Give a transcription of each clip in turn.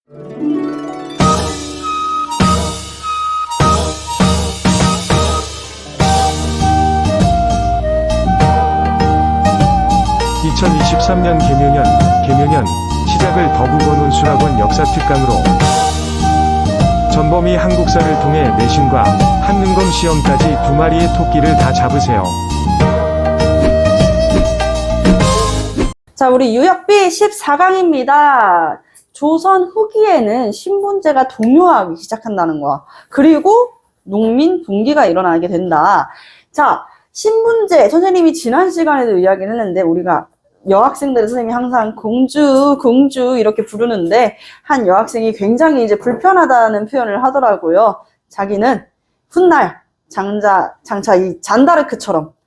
(2023년) 개묘년 시작을 더국원 운수학원 역사특강으로 전범위 한국사를 통해 내신과 한능검 시험까지 2마리의 토끼를 다 잡으세요. 자, 우리 유역비 14강입니다. 조선 후기에는 신분제가 동요하기 시작한다는 거야. 그리고 농민 분기가 일어나게 된다. 자, 신분제, 선생님이 지난 시간에도 이야기를 했는데, 우리가 여학생들의 선생님이 항상 공주 이렇게 부르는데, 한 여학생이 굉장히 이제 불편하다는 표현을 하더라고요. 자기는 훗날 장차 이 잔다르크처럼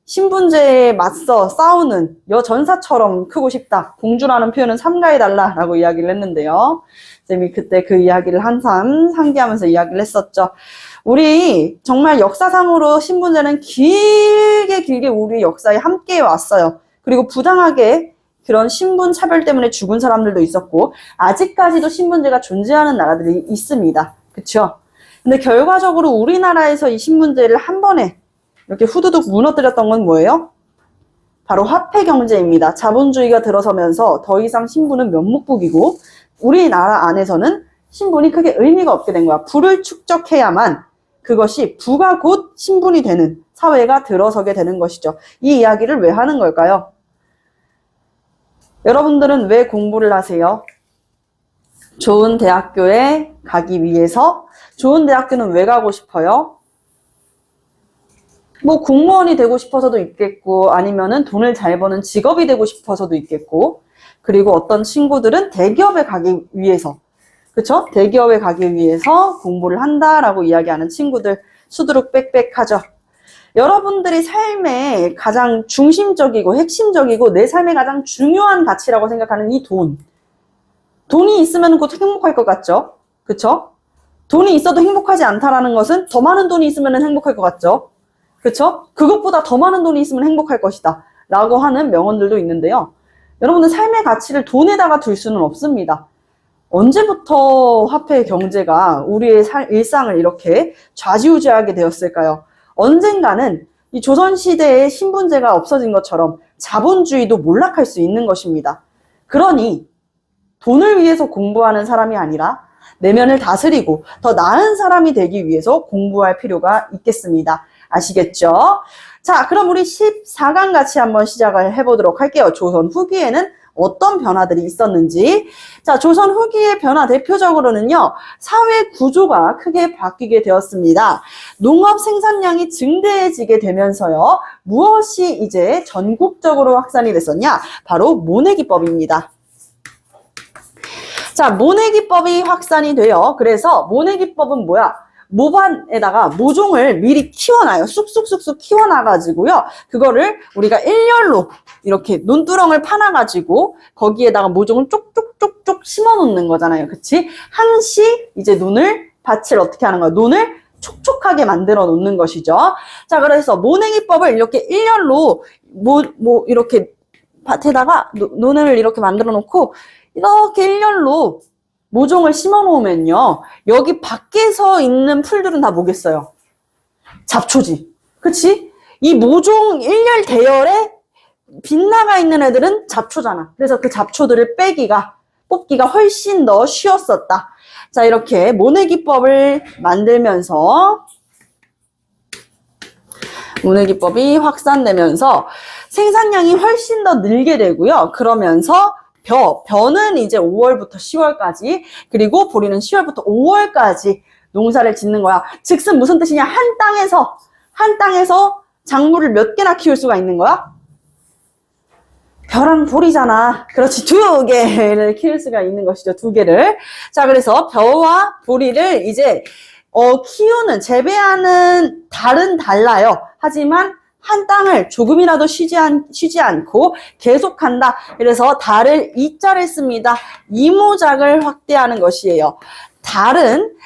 신분제에 맞서 싸우는 여전사처럼 크고 싶다. 공주라는 표현은 삼가해달라라고 이야기를 했는데요. 선생님이 그때 그 이야기를 한참 상기하면서 이야기를 했었죠. 우리 정말 역사상으로 신분제는 길게 우리 역사에 함께 왔어요. 그리고 부당하게 그런 신분 차별 때문에 죽은 사람들도 있었고, 아직까지도 신분제가 존재하는 나라들이 있습니다. 그쵸? 근데 결과적으로 우리나라에서 이 신분제를 한 번에 이렇게 후두둑 무너뜨렸던 건 뭐예요? 바로 화폐 경제입니다. 자본주의가 들어서면서 더 이상 신분은 면목북이고, 우리나라 안에서는 신분이 크게 의미가 없게 된 거야. 부를 축적해야만 그것이 부가 곧 신분이 되는 사회가 들어서게 되는 것이죠. 이 이야기를 왜 하는 걸까요? 여러분들은 왜 공부를 하세요? 좋은 대학교에 가기 위해서. 좋은 대학교는 왜 가고 싶어요? 뭐 공무원이 되고 싶어서도 있겠고, 아니면은 돈을 잘 버는 직업이 되고 싶어서도 있겠고, 그리고 어떤 친구들은 대기업에 가기 위해서, 그쵸? 대기업에 가기 위해서 공부를 한다라고 이야기하는 친구들 수두룩 빽빽하죠. 여러분들이 삶의 가장 중심적이고 핵심적이고 내 삶의 가장 중요한 가치라고 생각하는 이 돈. 돈이 있으면 곧 행복할 것 같죠? 그쵸? 돈이 있어도 행복하지 않다라는 것은 더 많은 돈이 있으면 행복할 것 같죠? 그쵸? 그것보다 더 많은 돈이 있으면 행복할 것이다 라고 하는 명언들도 있는데요. 여러분들 삶의 가치를 돈에다가 둘 수는 없습니다. 언제부터 화폐 경제가 우리의 일상을 이렇게 좌지우지하게 되었을까요? 언젠가는 이 조선시대의 신분제가 없어진 것처럼 자본주의도 몰락할 수 있는 것입니다. 그러니 돈을 위해서 공부하는 사람이 아니라 내면을 다스리고 더 나은 사람이 되기 위해서 공부할 필요가 있겠습니다. 아시겠죠? 자, 그럼 우리 14강 같이 한번 시작을 해보도록 할게요. 조선 후기에는 어떤 변화들이 있었는지. 자, 조선 후기의 변화 대표적으로는요, 사회 구조가 크게 바뀌게 되었습니다. 농업 생산량이 증대해지게 되면서요, 무엇이 이제 전국적으로 확산이 됐었냐? 바로 모내기법입니다. 자, 모내기법이 확산이 돼요. 그래서 모내기법은 뭐야? 모반에다가 모종을 미리 키워놔요. 쑥쑥쑥쑥 키워놔가지고요. 그거를 우리가 일렬로 이렇게 논두렁을 파놔가지고 거기에다가 모종을 쪽쪽쪽쪽 심어놓는 거잖아요. 그치? 항시 이제 밭을 어떻게 하는 거야? 논을 촉촉하게 만들어 놓는 것이죠. 자, 그래서 모내기법을 이렇게 일렬로 이렇게 밭에다가 논을 이렇게 만들어 놓고 이렇게 일렬로 모종을 심어 놓으면요, 여기 밖에서 있는 풀들은 다 뭐겠어요? 잡초지. 그치? 이 모종 일렬 대열에 빗나가 있는 애들은 잡초잖아. 그래서 그 잡초들을 뽑기가 훨씬 더 쉬웠었다. 자, 이렇게 모내기법을 만들면서 모내기법이 확산되면서 생산량이 훨씬 더 늘게 되고요. 그러면서 벼는 이제 5월부터 10월까지, 그리고 보리는 10월부터 5월까지 농사를 짓는 거야. 즉슨 무슨 뜻이냐? 한 땅에서 작물을 몇 개나 키울 수가 있는 거야? 벼랑 보리잖아. 그렇지, 2개를 키울 수가 있는 것이죠. 2개를. 자, 그래서 벼와 보리를 이제 재배하는 달은 달라요. 하지만 한 땅을 조금이라도 쉬지 않고 계속한다. 그래서 달을 이자를 씁니다. 이모작을 확대하는 것이에요. 달은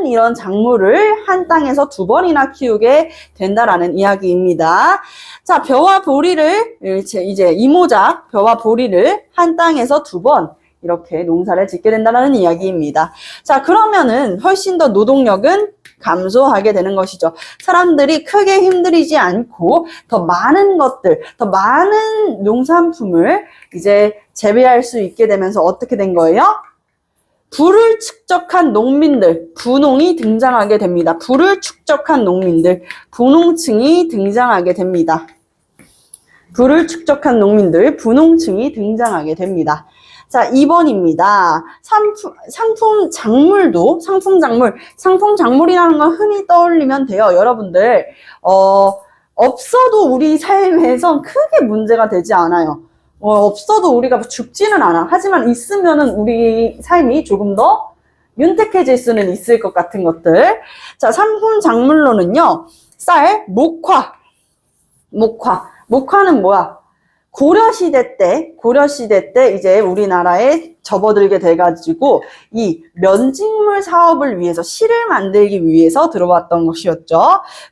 이런 작물을 한 땅에서 2번이나 키우게 된다라는 이야기입니다. 자, 벼와 보리를 이제 이모작 벼와 보리를 한 땅에서 2번 이렇게 농사를 짓게 된다는 이야기입니다. 자, 그러면은 훨씬 더 노동력은 감소하게 되는 것이죠. 사람들이 크게 힘들이지 않고 더 많은 것들, 더 많은 농산품을 이제 재배할 수 있게 되면서 어떻게 된 거예요? 부를 축적한 농민들, 분농이 등장하게 됩니다. 부를 축적한 농민들, 분농층이 등장하게 됩니다. 부를 축적한 농민들, 분농층이 등장하게 됩니다. 자, 2번입니다. 상품 작물이라는 걸 흔히 떠올리면 돼요. 여러분들, 없어도 우리 삶에선 크게 문제가 되지 않아요. 없어도 우리가 죽지는 않아. 하지만 있으면은 우리 삶이 조금 더 윤택해질 수는 있을 것 같은 것들. 자, 상품 작물로는요, 쌀, 목화는 뭐야? 고려시대 때 이제 우리나라에 접어들게 돼가지고 이 면직물 사업을 위해서 실을 만들기 위해서 들어왔던 것이었죠.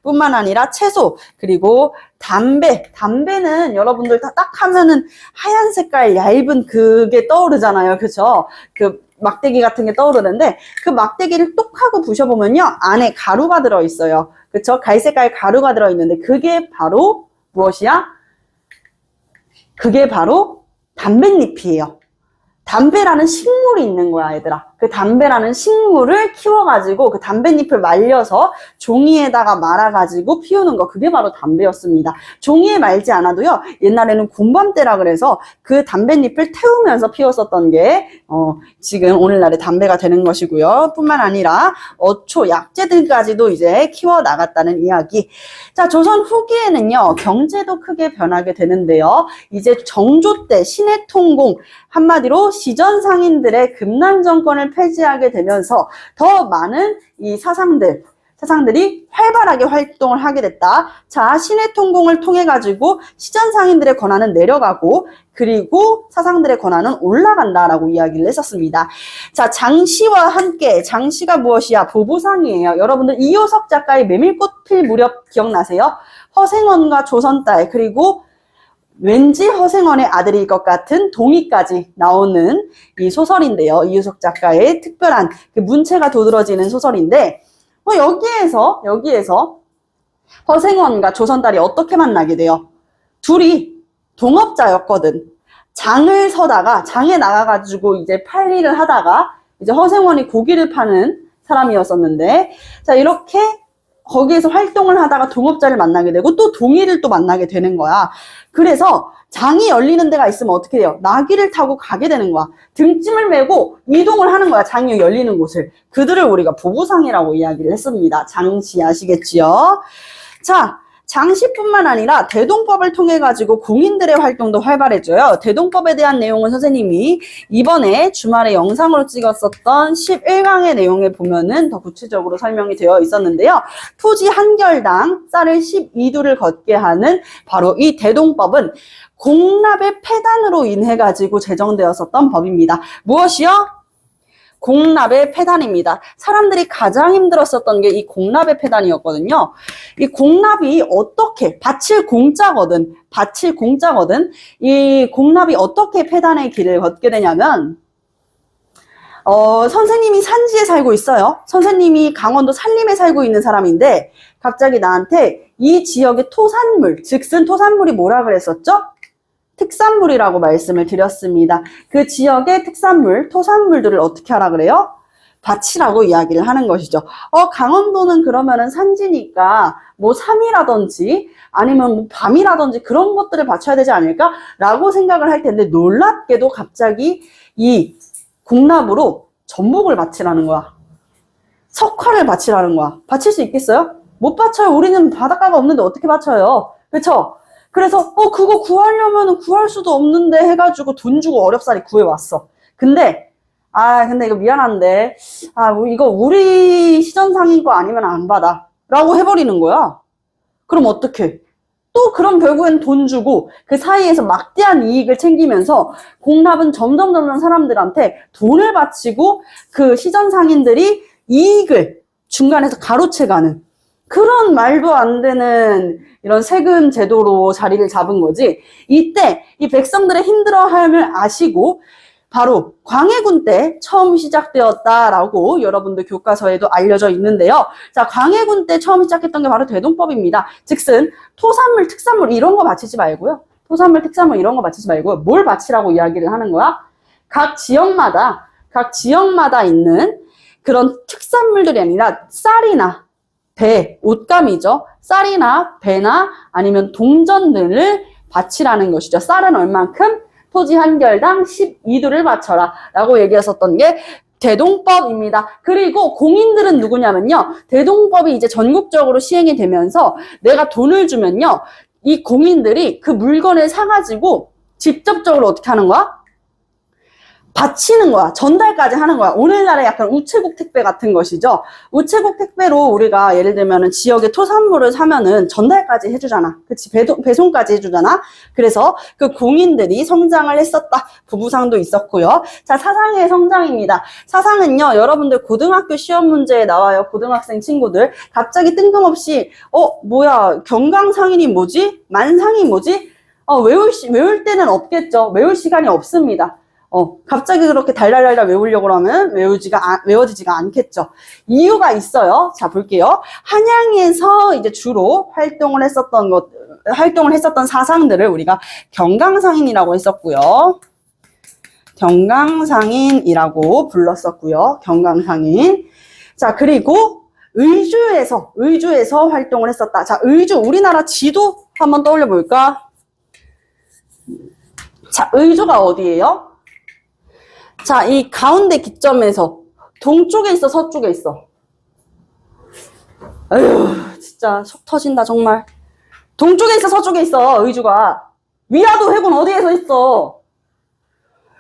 뿐만 아니라 채소, 그리고 담배는 여러분들 다 딱 하면은 하얀 색깔 얇은 그게 떠오르잖아요. 그죠? 그 막대기 같은 게 떠오르는데 그 막대기를 똑 하고 부셔보면요. 안에 가루가 들어있어요. 그쵸? 갈색깔 가루가 들어있는데 그게 바로 무엇이야? 그게 바로 담뱃잎이에요. 담배라는 식물이 있는 거야, 얘들아. 그 담배라는 식물을 키워가지고 그 담뱃잎을 말려서 종이에다가 말아가지고 피우는 거, 그게 바로 담배였습니다. 종이에 말지 않아도요, 옛날에는 곰밤때라 그래서 그 담뱃잎을 태우면서 피웠었던 게 지금 오늘날의 담배가 되는 것이고요. 뿐만 아니라 어초, 약재들까지도 이제 키워나갔다는 이야기. 자, 조선 후기에는요, 경제도 크게 변하게 되는데요. 이제 정조 때 신해통공, 한마디로 시전상인들의 금난 정권을 폐지하게 되면서 더 많은 이 사상들이 활발하게 활동을 하게 됐다. 자, 신해통공을 통해 가지고 시전상인들의 권한은 내려가고 그리고 사상들의 권한은 올라간다라고 이야기를 했었습니다. 자, 장시와 함께, 장시가 무엇이야? 보부상이에요. 여러분들 이효석 작가의 메밀꽃 필 무렵 기억나세요? 허생원과 조선딸, 그리고 왠지 허생원의 아들일 것 같은 동의까지 나오는 이 소설인데요. 이유석 작가의 특별한 그 문체가 도드러지는 소설인데, 여기에서 허생원과 조선딸이 어떻게 만나게 돼요? 둘이 동업자였거든. 장에 나가가지고 이제 팔 일을 하다가 이제 허생원이 고기를 파는 사람이었었는데, 자, 이렇게 거기에서 활동을 하다가 동업자를 만나게 되고 또 동의를 또 만나게 되는 거야. 그래서 장이 열리는 데가 있으면 어떻게 돼요? 나귀를 타고 가게 되는 거야. 등짐을 메고 이동을 하는 거야. 장이 열리는 곳을. 그들을 우리가 보부상이라고 이야기를 했습니다. 장시 아시겠지요? 자, 장시뿐만 아니라 대동법을 통해 가지고 공인들의 활동도 활발해져요. 대동법에 대한 내용은 선생님이 이번에 주말에 영상으로 찍었었던 11강의 내용에 보면은 더 구체적으로 설명이 되어 있었는데요. 토지 한 결당 쌀을 12두를 걷게 하는 바로 이 대동법은 공납의 폐단으로 인해 가지고 제정되었었던 법입니다. 무엇이요? 공납의 폐단입니다. 사람들이 가장 힘들었었던 게 이 공납의 폐단이었거든요. 이 공납이 어떻게, 바칠 공짜거든. 이 공납이 어떻게 폐단의 길을 걷게 되냐면, 선생님이 산지에 살고 있어요. 선생님이 강원도 산림에 살고 있는 사람인데, 갑자기 나한테 이 지역의 토산물, 즉슨 토산물이 뭐라 그랬었죠? 특산물이라고 말씀을 드렸습니다. 그 지역의 특산물, 토산물들을 어떻게 하라 그래요? 바치라고 이야기를 하는 것이죠. 강원도는 그러면은 산지니까 뭐 삼이라든지 아니면 뭐 밤이라든지 그런 것들을 바쳐야 되지 않을까? 라고 생각을 할 텐데 놀랍게도 갑자기 이 공납으로 전복을 바치라는 거야. 석화를 바치라는 거야. 바칠 수 있겠어요? 못 바쳐요. 우리는 바닷가가 없는데 어떻게 바쳐요? 그렇죠? 그래서 그거 구하려면 구할 수도 없는데 해가지고 돈 주고 어렵사리 구해왔어. 근데 이거 미안한데 이거 우리 시전상인 거 아니면 안 받아 라고 해버리는 거야. 그럼 어떡해? 또 그럼 결국엔 돈 주고 그 사이에서 막대한 이익을 챙기면서 공납은 점점 사람들한테 돈을 바치고 그 시전상인들이 이익을 중간에서 가로채가는 그런 말도 안 되는 이런 세금 제도로 자리를 잡은 거지. 이때 이 백성들의 힘들어함을 아시고 바로 광해군 때 처음 시작되었다라고 여러분들 교과서에도 알려져 있는데요. 자, 광해군 때 처음 시작했던 게 바로 대동법입니다. 즉슨 토산물, 특산물 이런 거 바치지 말고요. 토산물, 특산물 이런 거 바치지 말고요. 뭘 바치라고 이야기를 하는 거야? 각 지역마다 있는 그런 특산물들이 아니라 쌀이나 배, 옷감이죠. 쌀이나 배나 아니면 동전들을 바치라는 것이죠. 쌀은 얼만큼? 토지 한 결당 12두를 바쳐라 라고 얘기했었던 게 대동법입니다. 그리고 공인들은 누구냐면요. 대동법이 이제 전국적으로 시행이 되면서 내가 돈을 주면요. 이 공인들이 그 물건을 사가지고 직접적으로 어떻게 하는 거야? 바치는 거야. 전달까지 하는 거야. 오늘날의 약간 우체국 택배 같은 것이죠. 우체국 택배로 우리가 예를 들면 지역의 토산물을 사면은 전달까지 해주잖아. 그치? 배송까지 해주잖아. 그래서 그 공인들이 성장을 했었다. 부부상도 있었고요. 자, 사상의 성장입니다. 사상은요, 여러분들 고등학교 시험 문제에 나와요. 고등학생 친구들. 갑자기 뜬금없이, 뭐야, 경강상인이 뭐지? 만상이 뭐지? 외울 때는 없겠죠. 외울 시간이 없습니다. 갑자기 그렇게 달달달달 외우려고 하면 외워지지가 않겠죠. 이유가 있어요. 자, 볼게요. 한양에서 이제 주로 활동을 했었던 사상들을 우리가 경강상인이라고 했었고요. 경강상인이라고 불렀었고요. 경강상인. 자, 그리고 의주에서 활동을 했었다. 자, 의주, 우리나라 지도 한번 떠올려 볼까? 자, 의주가 어디예요? 자, 이 가운데 기점에서 동쪽에 있어, 서쪽에 있어? 에휴, 진짜 속 터진다, 정말. 동쪽에 있어, 서쪽에 있어, 의주가. 위화도 해군 어디에서 있어?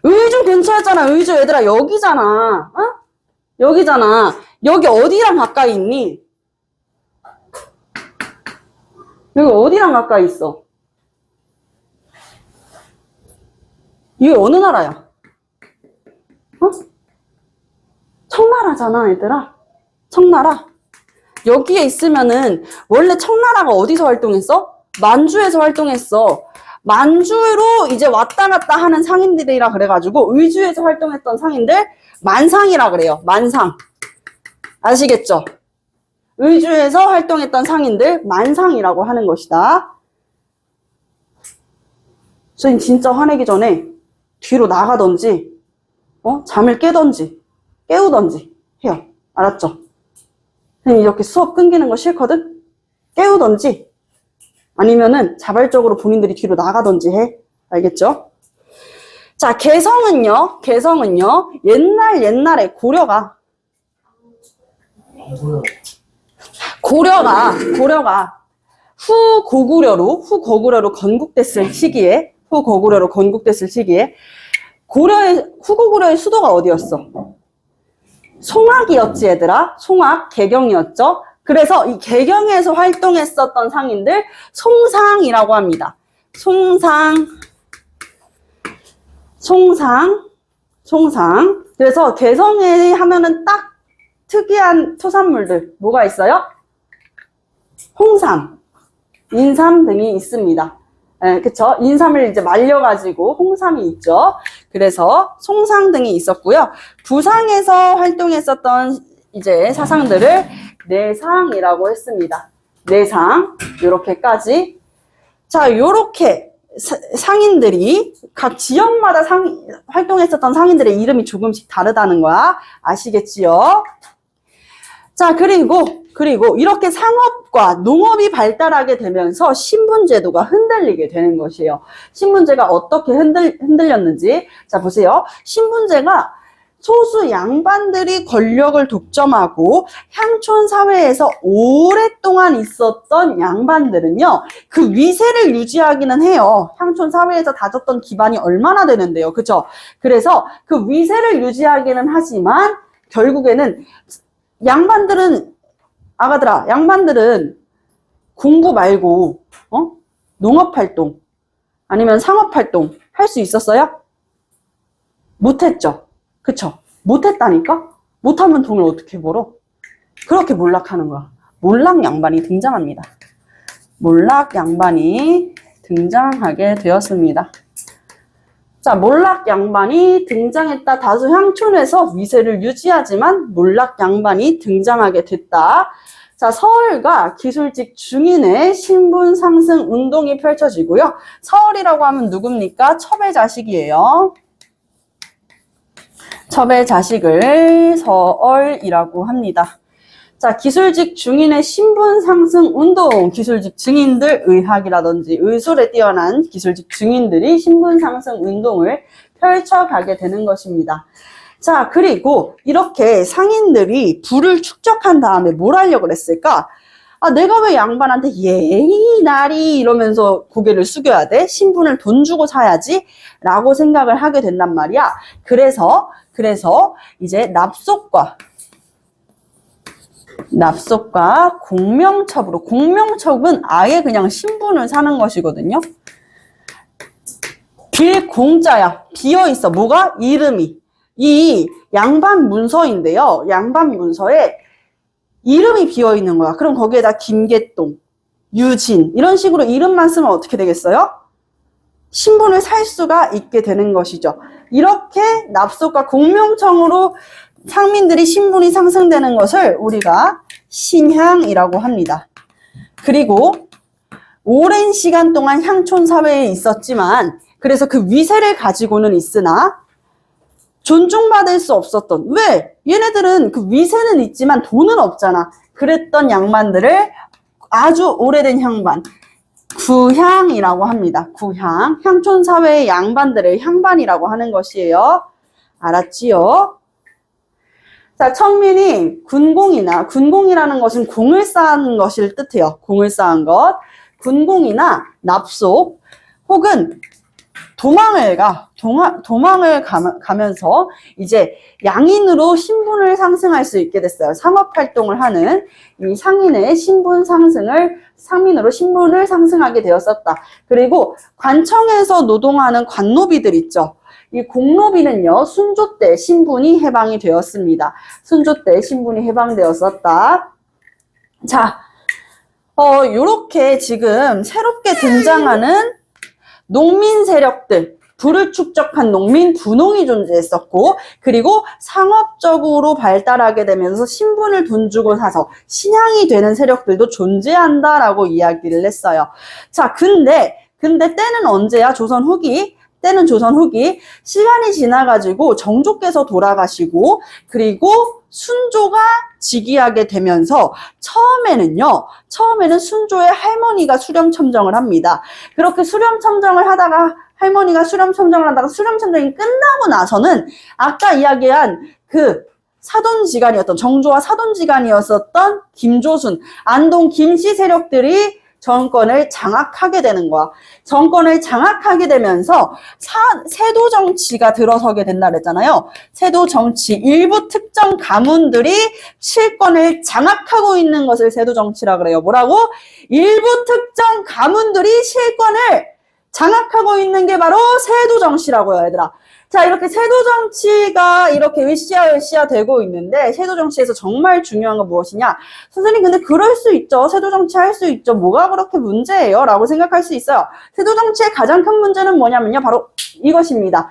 의주 근처였잖아, 의주. 얘들아, 여기잖아. 어? 여기잖아. 여기 어디랑 가까이 있니? 여기 어디랑 가까이 있어? 이게 어느 나라야? 청나라잖아, 얘들아. 청나라. 여기에 있으면은, 원래 청나라가 어디서 활동했어? 만주에서 활동했어. 만주로 이제 왔다 갔다 하는 상인들이라 그래가지고, 의주에서 활동했던 상인들, 만상이라 그래요. 만상. 아시겠죠? 의주에서 활동했던 상인들, 만상이라고 하는 것이다. 선생님 진짜 화내기 전에 뒤로 나가던지, 잠을 깨우던지 해요. 알았죠? 선생님 이렇게 수업 끊기는 거 싫거든? 깨우던지 아니면은 자발적으로 본인들이 뒤로 나가던지 해. 알겠죠? 자, 개성은요. 옛날에 고려가 후고구려로 건국됐을 시기에 후고구려의 수도가 어디였어? 송악이었지, 얘들아. 송악, 개경이었죠. 그래서 이 개경에서 활동했었던 상인들 송상이라고 합니다. 송상. 그래서 개성에 하면은 딱 특이한 토산물들 뭐가 있어요? 홍삼, 인삼 등이 있습니다. 그쵸? 인삼을 이제 말려가지고 홍삼이 있죠. 그래서 송상 등이 있었고요. 부상에서 활동했었던 이제 사상들을 내상이라고 했습니다. 내상, 요렇게까지. 자, 요렇게 상인들이 각 지역마다 활동했었던 상인들의 이름이 조금씩 다르다는 거야. 아시겠지요? 자, 그리고 이렇게 상업과 농업이 발달하게 되면서 신분제도가 흔들리게 되는 것이에요. 신분제가 어떻게 흔들렸는지. 자, 보세요. 신분제가 소수 양반들이 권력을 독점하고 향촌 사회에서 오랫동안 있었던 양반들은요, 그 위세를 유지하기는 해요. 향촌 사회에서 다졌던 기반이 얼마나 되는데요. 그쵸? 그래서 그 위세를 유지하기는 하지만 결국에는 양반들은 공부 말고 농업활동 아니면 상업활동 할 수 있었어요? 못했죠. 그쵸? 못했다니까? 못하면 돈을 어떻게 벌어? 그렇게 몰락하는 거야. 몰락 양반이 등장합니다. 몰락 양반이 등장하게 되었습니다. 자, 몰락 양반이 등장했다. 다수 향촌에서 위세를 유지하지만 몰락 양반이 등장하게 됐다. 자, 서울과 기술직 중인의 신분 상승 운동이 펼쳐지고요. 서울이라고 하면 누굽니까? 첩의 자식이에요. 첩의 자식을 서얼이라고 합니다. 자, 기술직 중인의 신분 상승 운동, 기술직 증인들, 의학이라든지 의술에 뛰어난 기술직 증인들이 신분 상승 운동을 펼쳐가게 되는 것입니다. 자, 그리고 이렇게 상인들이 부를 축적한 다음에 뭘 하려고 그랬을까? 아, 내가 왜 양반한테 예이 나리 이러면서 고개를 숙여야 돼? 신분을 돈 주고 사야지? 라고 생각을 하게 된단 말이야. 그래서 이제 납속과 공명첩으로, 공명첩은 아예 그냥 신분을 사는 것이거든요. 빌공짜야. 비어있어. 뭐가? 이름이. 이 양반 문서인데요. 양반 문서에 이름이 비어있는 거야. 그럼 거기에다 김계동, 유진 이런 식으로 이름만 쓰면 어떻게 되겠어요? 신분을 살 수가 있게 되는 것이죠. 이렇게 납속과 공명청으로 상민들이 신분이 상승되는 것을 우리가 신향이라고 합니다. 그리고 오랜 시간 동안 향촌 사회에 있었지만 그래서 그 위세를 가지고는 있으나 존중받을 수 없었던, 왜? 얘네들은 그 위세는 있지만 돈은 없잖아. 그랬던 양반들을 아주 오래된 향반, 구향이라고 합니다. 구향. 향촌 사회의 양반들을 향반이라고 하는 것이에요. 알았지요? 자, 청민이 군공이라는 것은 공을 쌓은 것을 뜻해요. 공을 쌓은 것. 군공이나 납속, 혹은 도망을 가면서 이제 양인으로 신분을 상승할 수 있게 됐어요. 상업활동을 하는 이 상인의 신분 상승을, 상민으로 신분을 상승하게 되었었다. 그리고 관청에서 노동하는 관노비들 있죠. 이 공노비는요, 순조 때 신분이 해방이 되었습니다. 순조 때 신분이 해방되었었다. 자, 요렇게 지금 새롭게 등장하는 농민 세력들, 부를 축적한 농민 분홍이 존재했었고, 그리고 상업적으로 발달하게 되면서 신분을 돈 주고 사서 신향이 되는 세력들도 존재한다라고 이야기를 했어요. 자, 근데 때는 언제야? 조선 후기. 때는 조선 후기. 시간이 지나가지고 정조께서 돌아가시고, 그리고 순조가 즉위하게 되면서 처음에는 순조의 할머니가 수렴청정을 합니다. 그렇게 수렴청정을 하다가 할머니가 수렴청정이 끝나고 나서는 아까 이야기한 그 사돈지간이었던, 정조와 사돈지간이었었던 김조순, 안동 김씨 세력들이 정권을 장악하게 되는 거야. 정권을 장악하게 되면서 세도 정치가 들어서게 된다 그랬잖아요. 세도 정치, 일부 특정 가문들이 실권을 장악하고 있는 것을 세도 정치라 그래요. 뭐라고? 일부 특정 가문들이 실권을 장악하고 있는 게 바로 세도 정치라고요, 얘들아. 자, 이렇게 세도 정치가 이렇게 으쌰으쌰 되고 있는데, 세도 정치에서 정말 중요한 건 무엇이냐? 선생님, 근데 그럴 수 있죠. 세도 정치 할 수 있죠. 뭐가 그렇게 문제예요? 라고 생각할 수 있어요. 세도 정치의 가장 큰 문제는 뭐냐면요. 바로 이것입니다.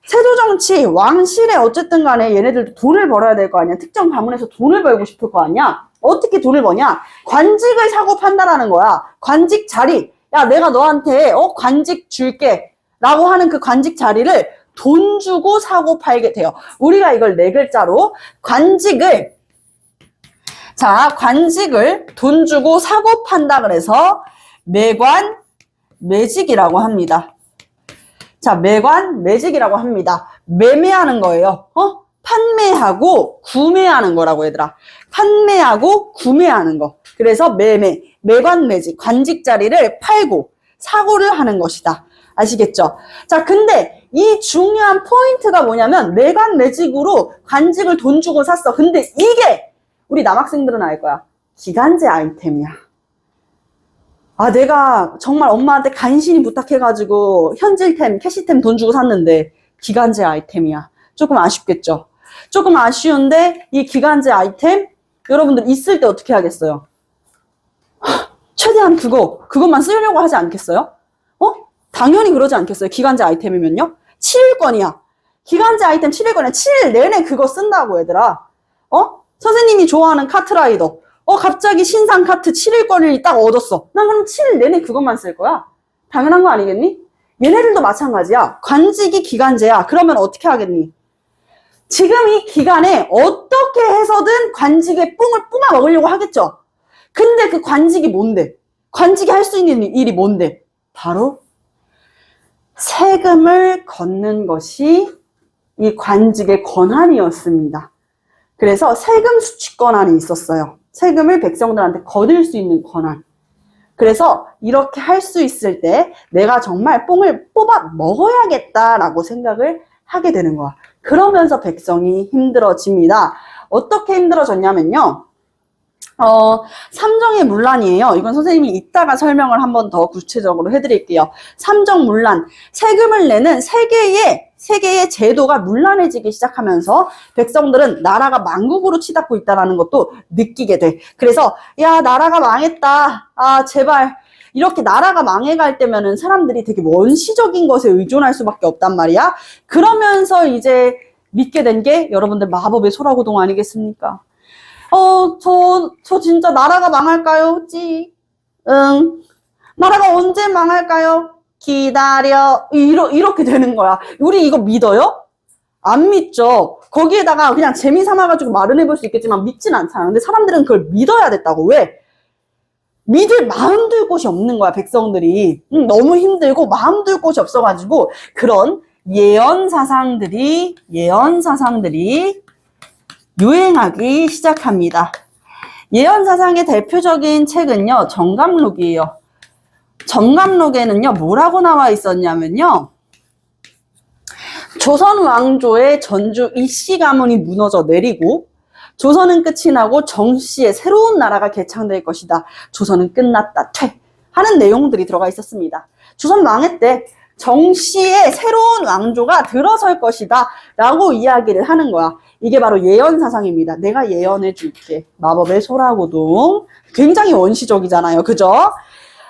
세도 정치, 왕실에 어쨌든 간에 얘네들도 돈을 벌어야 될 거 아니야. 특정 가문에서 돈을 벌고 싶을 거 아니야. 어떻게 돈을 버냐? 관직을 사고 판다라는 거야. 관직 자리. 야, 내가 너한테 관직 줄게 라고 하는 그 관직 자리를 돈 주고 사고 팔게 돼요. 우리가 이걸 네 글자로 관직을 돈 주고 사고 판다 그래서 매관 매직이라고 합니다. 자, 매관 매직이라고 합니다. 매매하는 거예요. 판매하고 구매하는 거라고 얘들아. 판매하고 구매하는 거. 그래서 매관 매직, 관직 자리를 팔고 사고를 하는 것이다. 아시겠죠? 자, 근데 이 중요한 포인트가 뭐냐면 매관 매직으로 관직을 돈 주고 샀어. 근데 이게 우리 남학생들은 알 거야. 기간제 아이템이야. 아, 내가 정말 엄마한테 간신히 부탁해가지고 현질템, 캐시템 돈 주고 샀는데 기간제 아이템이야. 조금 아쉽겠죠? 조금 아쉬운데 이 기간제 아이템 여러분들 있을 때 어떻게 하겠어요? 최대한 그것만 쓰려고 하지 않겠어요? 당연히 그러지 않겠어요? 기간제 아이템이면요? 7일권이야. 기간제 아이템 7일권에 7일 내내 그거 쓴다고, 얘들아. 선생님이 좋아하는 카트라이더. 갑자기 신상 카트 7일권을 딱 얻었어. 난 그럼 7일 내내 그것만 쓸 거야. 당연한 거 아니겠니? 얘네들도 마찬가지야. 관직이 기간제야. 그러면 어떻게 하겠니? 지금 이 기간에 어떻게 해서든 관직의 뽕을 뽑아 먹으려고 하겠죠? 근데 그 관직이 뭔데? 관직이 할 수 있는 일이 뭔데? 바로 세금을 걷는 것이 이 관직의 권한이었습니다. 그래서 세금 수취 권한이 있었어요. 세금을 백성들한테 거둘 수 있는 권한. 그래서 이렇게 할 수 있을 때 내가 정말 뽕을 뽑아 먹어야겠다라고 생각을 하게 되는 거야. 그러면서 백성이 힘들어집니다. 어떻게 힘들어졌냐면요. 삼정의 문란이에요. 이건 선생님이 이따가 설명을 한번 더 구체적으로 해드릴게요. 삼정문란. 세금을 내는 세계의 제도가 문란해지기 시작하면서 백성들은 나라가 망국으로 치닫고 있다는 것도 느끼게 돼. 그래서 야, 나라가 망했다. 아, 제발. 이렇게 나라가 망해갈 때면은 사람들이 되게 원시적인 것에 의존할 수밖에 없단 말이야. 그러면서 이제 믿게 된 게 여러분들 마법의 소라고동 아니겠습니까? 저 진짜 나라가 망할까요? 응. 나라가 언제 망할까요? 기다려. 이렇게 되는 거야. 우리 이거 믿어요? 안 믿죠. 거기에다가 그냥 재미 삼아가지고 말은 해볼 수 있겠지만 믿진 않잖아. 근데 사람들은 그걸 믿어야 됐다고. 왜? 믿을 마음 둘 곳이 없는 거야, 백성들이. 너무 힘들고 마음 둘 곳이 없어가지고 그런 예언 사상들이 유행하기 시작합니다. 예언 사상의 대표적인 책은요, 정감록이에요. 정감록에는요, 뭐라고 나와 있었냐면요, 조선 왕조의 전주 이씨 가문이 무너져 내리고 조선은 끝이 나고 정씨의 새로운 나라가 개창될 것이다. 조선은 끝났다. 퇴. 하는 내용들이 들어가 있었습니다. 조선 망했대. 정씨의 새로운 왕조가 들어설 것이다. 라고 이야기를 하는 거야. 이게 바로 예언 사상입니다. 내가 예언해 줄게. 마법의 소라고동. 굉장히 원시적이잖아요. 그죠?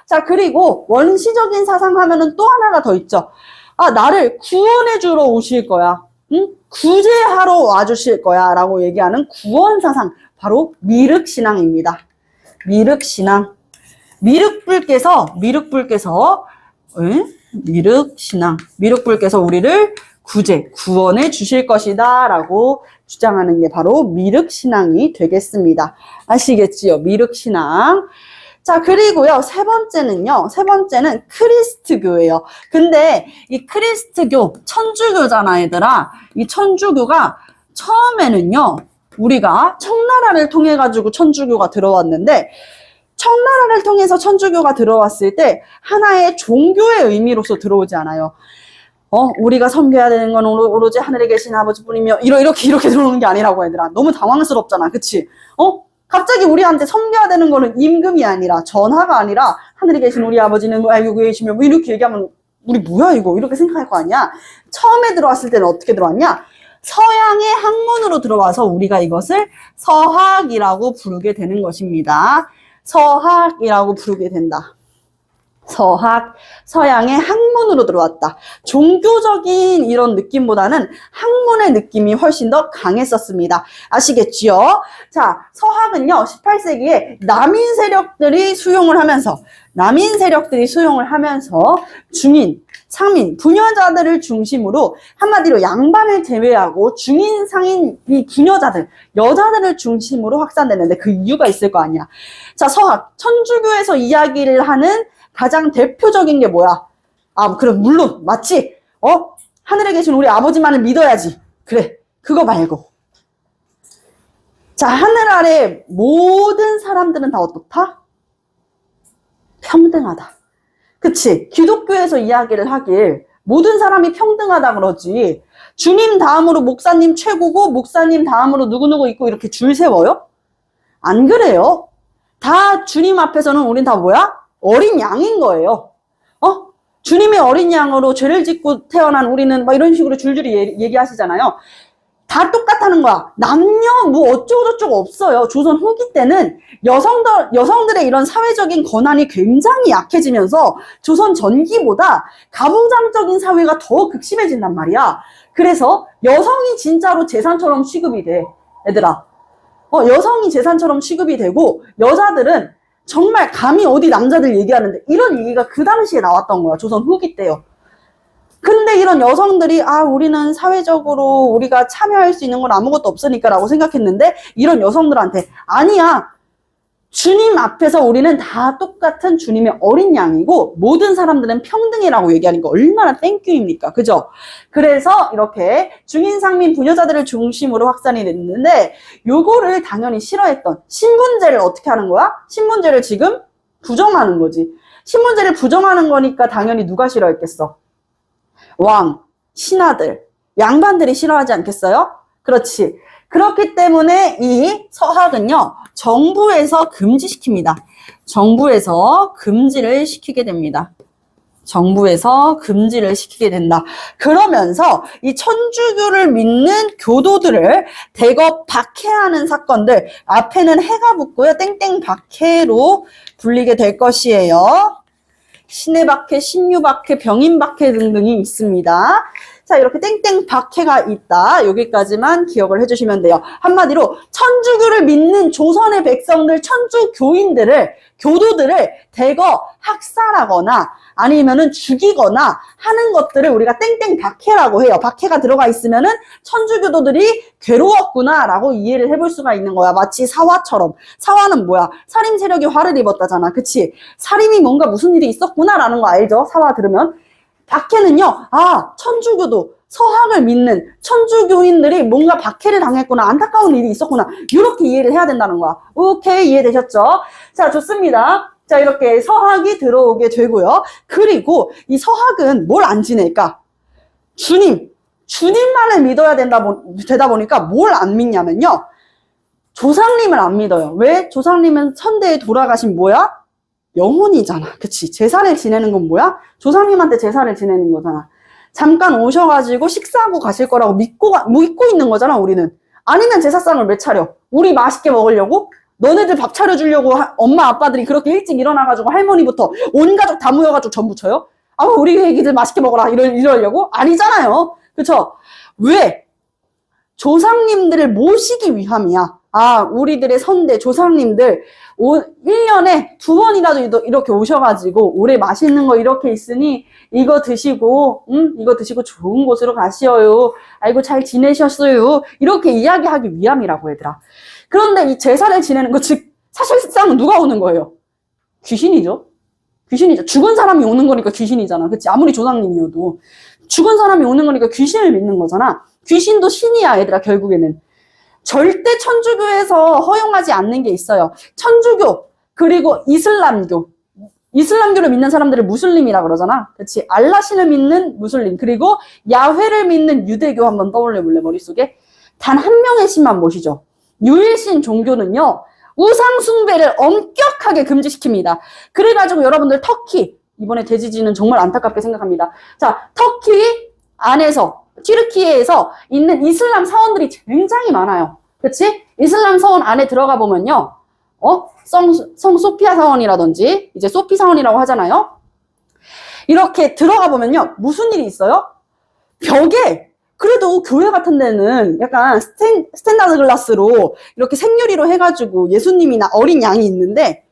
자, 그리고 원시적인 사상 하면은 또 하나가 더 있죠. 아, 나를 구원해 주러 오실 거야. 응? 구제하러 와주실 거야. 라고 얘기하는 구원사상. 바로 미륵신앙입니다. 미륵신앙. 미륵불께서 우리를 구원해 주실 것이다. 라고 주장하는 게 바로 미륵신앙이 되겠습니다. 아시겠지요? 미륵신앙. 자, 그리고요, 세 번째는 크리스트교예요. 근데 이 크리스트교, 천주교잖아, 얘들아. 이 천주교가 처음에는요, 우리가 청나라를 통해가지고 천주교가 들어왔는데, 청나라를 통해서 천주교가 들어왔을 때 하나의 종교의 의미로서 들어오지 않아요. 우리가 섬겨야 되는 건 오로지 하늘에 계신 아버지뿐이며, 이렇게 들어오는 게 아니라고, 얘들아. 너무 당황스럽잖아, 그치? 갑자기 우리한테 섬겨야 되는 거는 임금이 아니라 전하가 아니라 하늘에 계신 우리 아버지는 여기 계시며 이렇게 얘기하면 우리 뭐야 이거 이렇게 생각할 거 아니야. 처음에 들어왔을 때는 어떻게 들어왔냐? 서양의 학문으로 들어와서 우리가 이것을 서학이라고 부르게 되는 것입니다. 서학이라고 부르게 된다. 서양의 학문으로 들어왔다. 종교적인 이런 느낌보다는 학문의 느낌이 훨씬 더 강했었습니다. 아시겠지요? 자, 서학은요, 18세기에 남인 세력들이 수용을 하면서 중인, 상민, 부녀자들을 중심으로 한마디로 양반을 제외하고 중인, 상인, 이 부녀자들, 여자들을 중심으로 확산되는데 그 이유가 있을 거 아니야. 자, 서학, 천주교에서 이야기를 하는 가장 대표적인 게 뭐야? 아, 그럼 물론 맞지? 하늘에 계신 우리 아버지만을 믿어야지. 그래, 그거 말고. 자, 하늘 아래 모든 사람들은 다 어떻다? 평등하다. 그치? 기독교에서 이야기를 하길 모든 사람이 평등하다 그러지. 주님 다음으로 목사님 최고고 목사님 다음으로 누구누구 있고 이렇게 줄 세워요? 안 그래요. 다 주님 앞에서는 우린 다 뭐야? 어린 양인 거예요. 주님의 어린 양으로 죄를 짓고 태어난 우리는 막 이런 식으로 줄줄이 얘기하시잖아요. 다 똑같다는 거야. 남녀 뭐 어쩌고저쩌고 없어요. 조선 후기 때는 여성들의 이런 사회적인 권한이 굉장히 약해지면서 조선 전기보다 가부장적인 사회가 더 극심해진단 말이야. 그래서 여성이 진짜로 재산처럼 취급이 돼. 얘들아. 여성이 재산처럼 취급이 되고 여자들은 정말 감히 어디 남자들 얘기하는데 이런 얘기가 그 당시에 나왔던 거야. 조선 후기 때요. 근데 이런 여성들이 우리는 사회적으로 우리가 참여할 수 있는 건 아무것도 없으니까 라고 생각했는데 이런 여성들한테 아니야. 주님 앞에서 우리는 다 똑같은 주님의 어린 양이고 모든 사람들은 평등이라고 얘기하니까 얼마나 땡큐입니까? 그죠? 그래서 이렇게 중인상민 부녀자들을 중심으로 확산이 됐는데 요거를 당연히 싫어했던 신분제를 어떻게 하는 거야? 신분제를 지금 부정하는 거지. 신분제를 부정하는 거니까 당연히 누가 싫어했겠어? 왕, 신하들, 양반들이 싫어하지 않겠어요? 그렇지. 그렇기 때문에 이 서학은요, 정부에서 금지시킵니다. 정부에서 금지를 시키게 됩니다. 정부에서 금지를 시키게 된다. 그러면서 이 천주교를 믿는 교도들을 대거 박해하는 사건들, 앞에는 해가 붙고요, 땡땡 박해로 불리게 될 것이에요. 신의 박해, 신유 박해, 병인 박해 등등이 있습니다. 자, 이렇게 땡땡 박해가 있다. 여기까지만 기억을 해주시면 돼요. 한마디로 천주교를 믿는 조선의 백성들, 교도들을 대거 학살하거나 아니면은 죽이거나 하는 것들을 우리가 땡땡 박해라고 해요. 박해가 들어가 있으면은 천주교도들이 괴로웠구나라고 이해를 해볼 수가 있는 거야. 마치 사화처럼. 사화는 뭐야? 살인 세력이 화를 입었다잖아. 그치? 살인이 뭔가 무슨 일이 있었구나라는 거 알죠? 사화 들으면. 박해는요, 천주교도, 서학을 믿는 천주교인들이 뭔가 박해를 당했구나, 안타까운 일이 있었구나, 이렇게 이해를 해야 된다는 거야. 오케이, 이해되셨죠? 자, 좋습니다. 자, 이렇게 서학이 들어오게 되고요. 그리고 이 서학은 뭘 안 지낼까? 주님만을 믿어야 되다 보니까 뭘 안 믿냐면요. 조상님을 안 믿어요. 왜? 조상님은 선대에 돌아가신 뭐야? 영혼이잖아. 그치? 제사를 지내는 건 뭐야? 조상님한테 제사를 지내는 거잖아. 잠깐 오셔가지고 식사하고 가실 거라고 믿고 있는 거잖아, 우리는. 아니면 제사상을 왜 차려? 우리 맛있게 먹으려고? 너네들 밥 차려주려고 엄마, 아빠들이 그렇게 일찍 일어나가지고 할머니부터 온 가족 다 모여가지고 전부 쳐요? 우리 애기들 맛있게 먹어라. 이러려고? 아니잖아요. 그쵸? 왜? 조상님들을 모시기 위함이야. 우리들의 선대, 조상님들, 1년에 2번이라도 이렇게 오셔가지고, 올해 맛있는 거 이렇게 있으니, 이거 드시고 좋은 곳으로 가시어요. 아이고, 잘 지내셨어요. 이렇게 이야기하기 위함이라고, 얘들아. 그런데 이 제사를 지내는 거, 즉, 사실상 누가 오는 거예요? 귀신이죠? 죽은 사람이 오는 거니까 귀신이잖아. 그치? 아무리 조상님이어도. 죽은 사람이 오는 거니까 귀신을 믿는 거잖아. 귀신도 신이야, 얘들아, 결국에는. 절대 천주교에서 허용하지 않는 게 있어요. 천주교, 그리고 이슬람교를 믿는 사람들을 무슬림이라 그러잖아. 그렇지? 알라신을 믿는 무슬림, 그리고 야훼를 믿는 유대교 한번 떠올려 볼래, 머릿속에? 단 한 명의 신만 모시죠. 유일신 종교는요, 우상 숭배를 엄격하게 금지시킵니다. 그래가지고 여러분들 터키, 이번에 대지진은 정말 안타깝게 생각합니다. 자, 터키 안에서, 튀르키예에서 있는 이슬람 사원들이 굉장히 많아요. 그치? 이슬람 사원 안에 들어가 보면요. 성 소피아 사원이라든지, 이제 소피 사원이라고 하잖아요. 이렇게 들어가 보면요. 무슨 일이 있어요? 벽에, 그래도 교회 같은 데는 약간 스탠다드 글라스로 이렇게 생유리로 해가지고 예수님이나 어린 양이 있는데,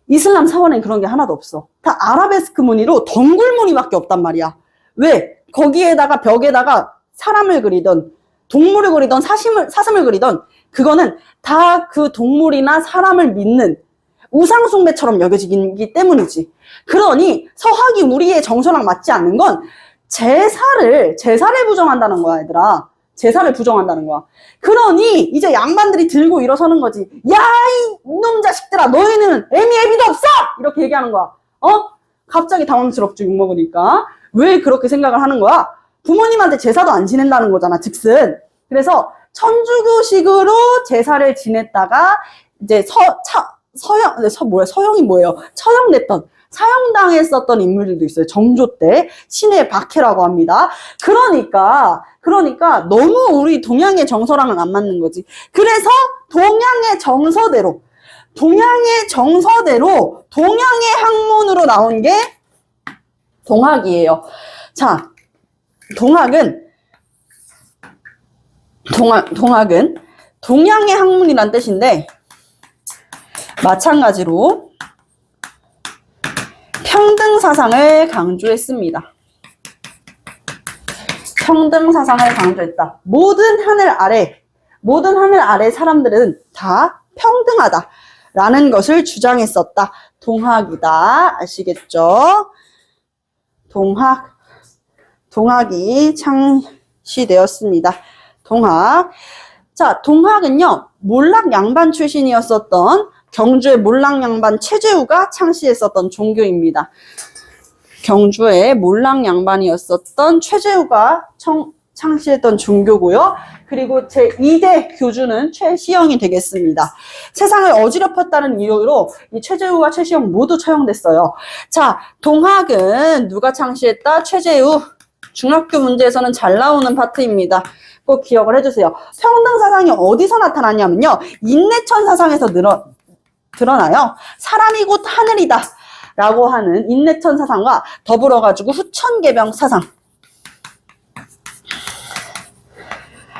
이슬람 사원엔 그런 게 하나도 없어. 다 아라베스크 무늬로 덩굴 무늬밖에 없단 말이야. 왜? 거기에다가 벽에다가 사람을 그리던 동물을 그리던 사슴을 그리던 그거는 다 그 동물이나 사람을 믿는 우상숭배처럼 여겨지기 때문이지. 그러니 서학이 우리의 정서랑 맞지 않는 건 제사를 부정한다는 거야, 얘들아. 제사를 부정한다는 거야. 그러니 이제 양반들이 들고 일어서는 거지. 야, 이놈 자식들아, 너희는 애미도 없어! 이렇게 얘기하는 거야. 갑자기 당황스럽죠, 욕먹으니까. 왜 그렇게 생각을 하는 거야? 부모님한테 제사도 안 지낸다는 거잖아, 즉슨. 그래서 천주교식으로 제사를 지냈다가 이제 서형이 뭐예요? 처형됐던 사형당했었던 인물들도 있어요. 정조 때 신의 박해라고 합니다. 그러니까 너무 우리 동양의 정서랑은 안 맞는 거지. 그래서 동양의 정서대로 동양의 학문으로 나온 게 동학이에요. 자, 동학은 동양의 학문이란 뜻인데 마찬가지로 평등 사상을 강조했습니다. 평등 사상을 강조했다. 모든 하늘 아래 사람들은 다 평등하다라는 것을 주장했었다. 동학이다. 아시겠죠? 동학이 창시되었습니다. 동학. 자, 동학은요, 몰락 양반 출신이었었던 경주의 몰락 양반 최재우가 창시했었던 종교입니다. 경주의 몰락 양반이었었던 최재우가 창시했던 종교고요. 그리고 제2대 교주는 최시영이 되겠습니다. 세상을 어지럽혔다는 이유로 이 최재우와 최시영 모두 처형됐어요. 자, 동학은 누가 창시했다? 최재우. 중학교 문제에서는 잘 나오는 파트입니다. 꼭 기억을 해주세요. 평등 사상이 어디서 나타나냐면요. 인내천 사상에서 드러나요. 사람이 곧 하늘이다 라고 하는 인내천 사상과 더불어가지고 후천개병 사상.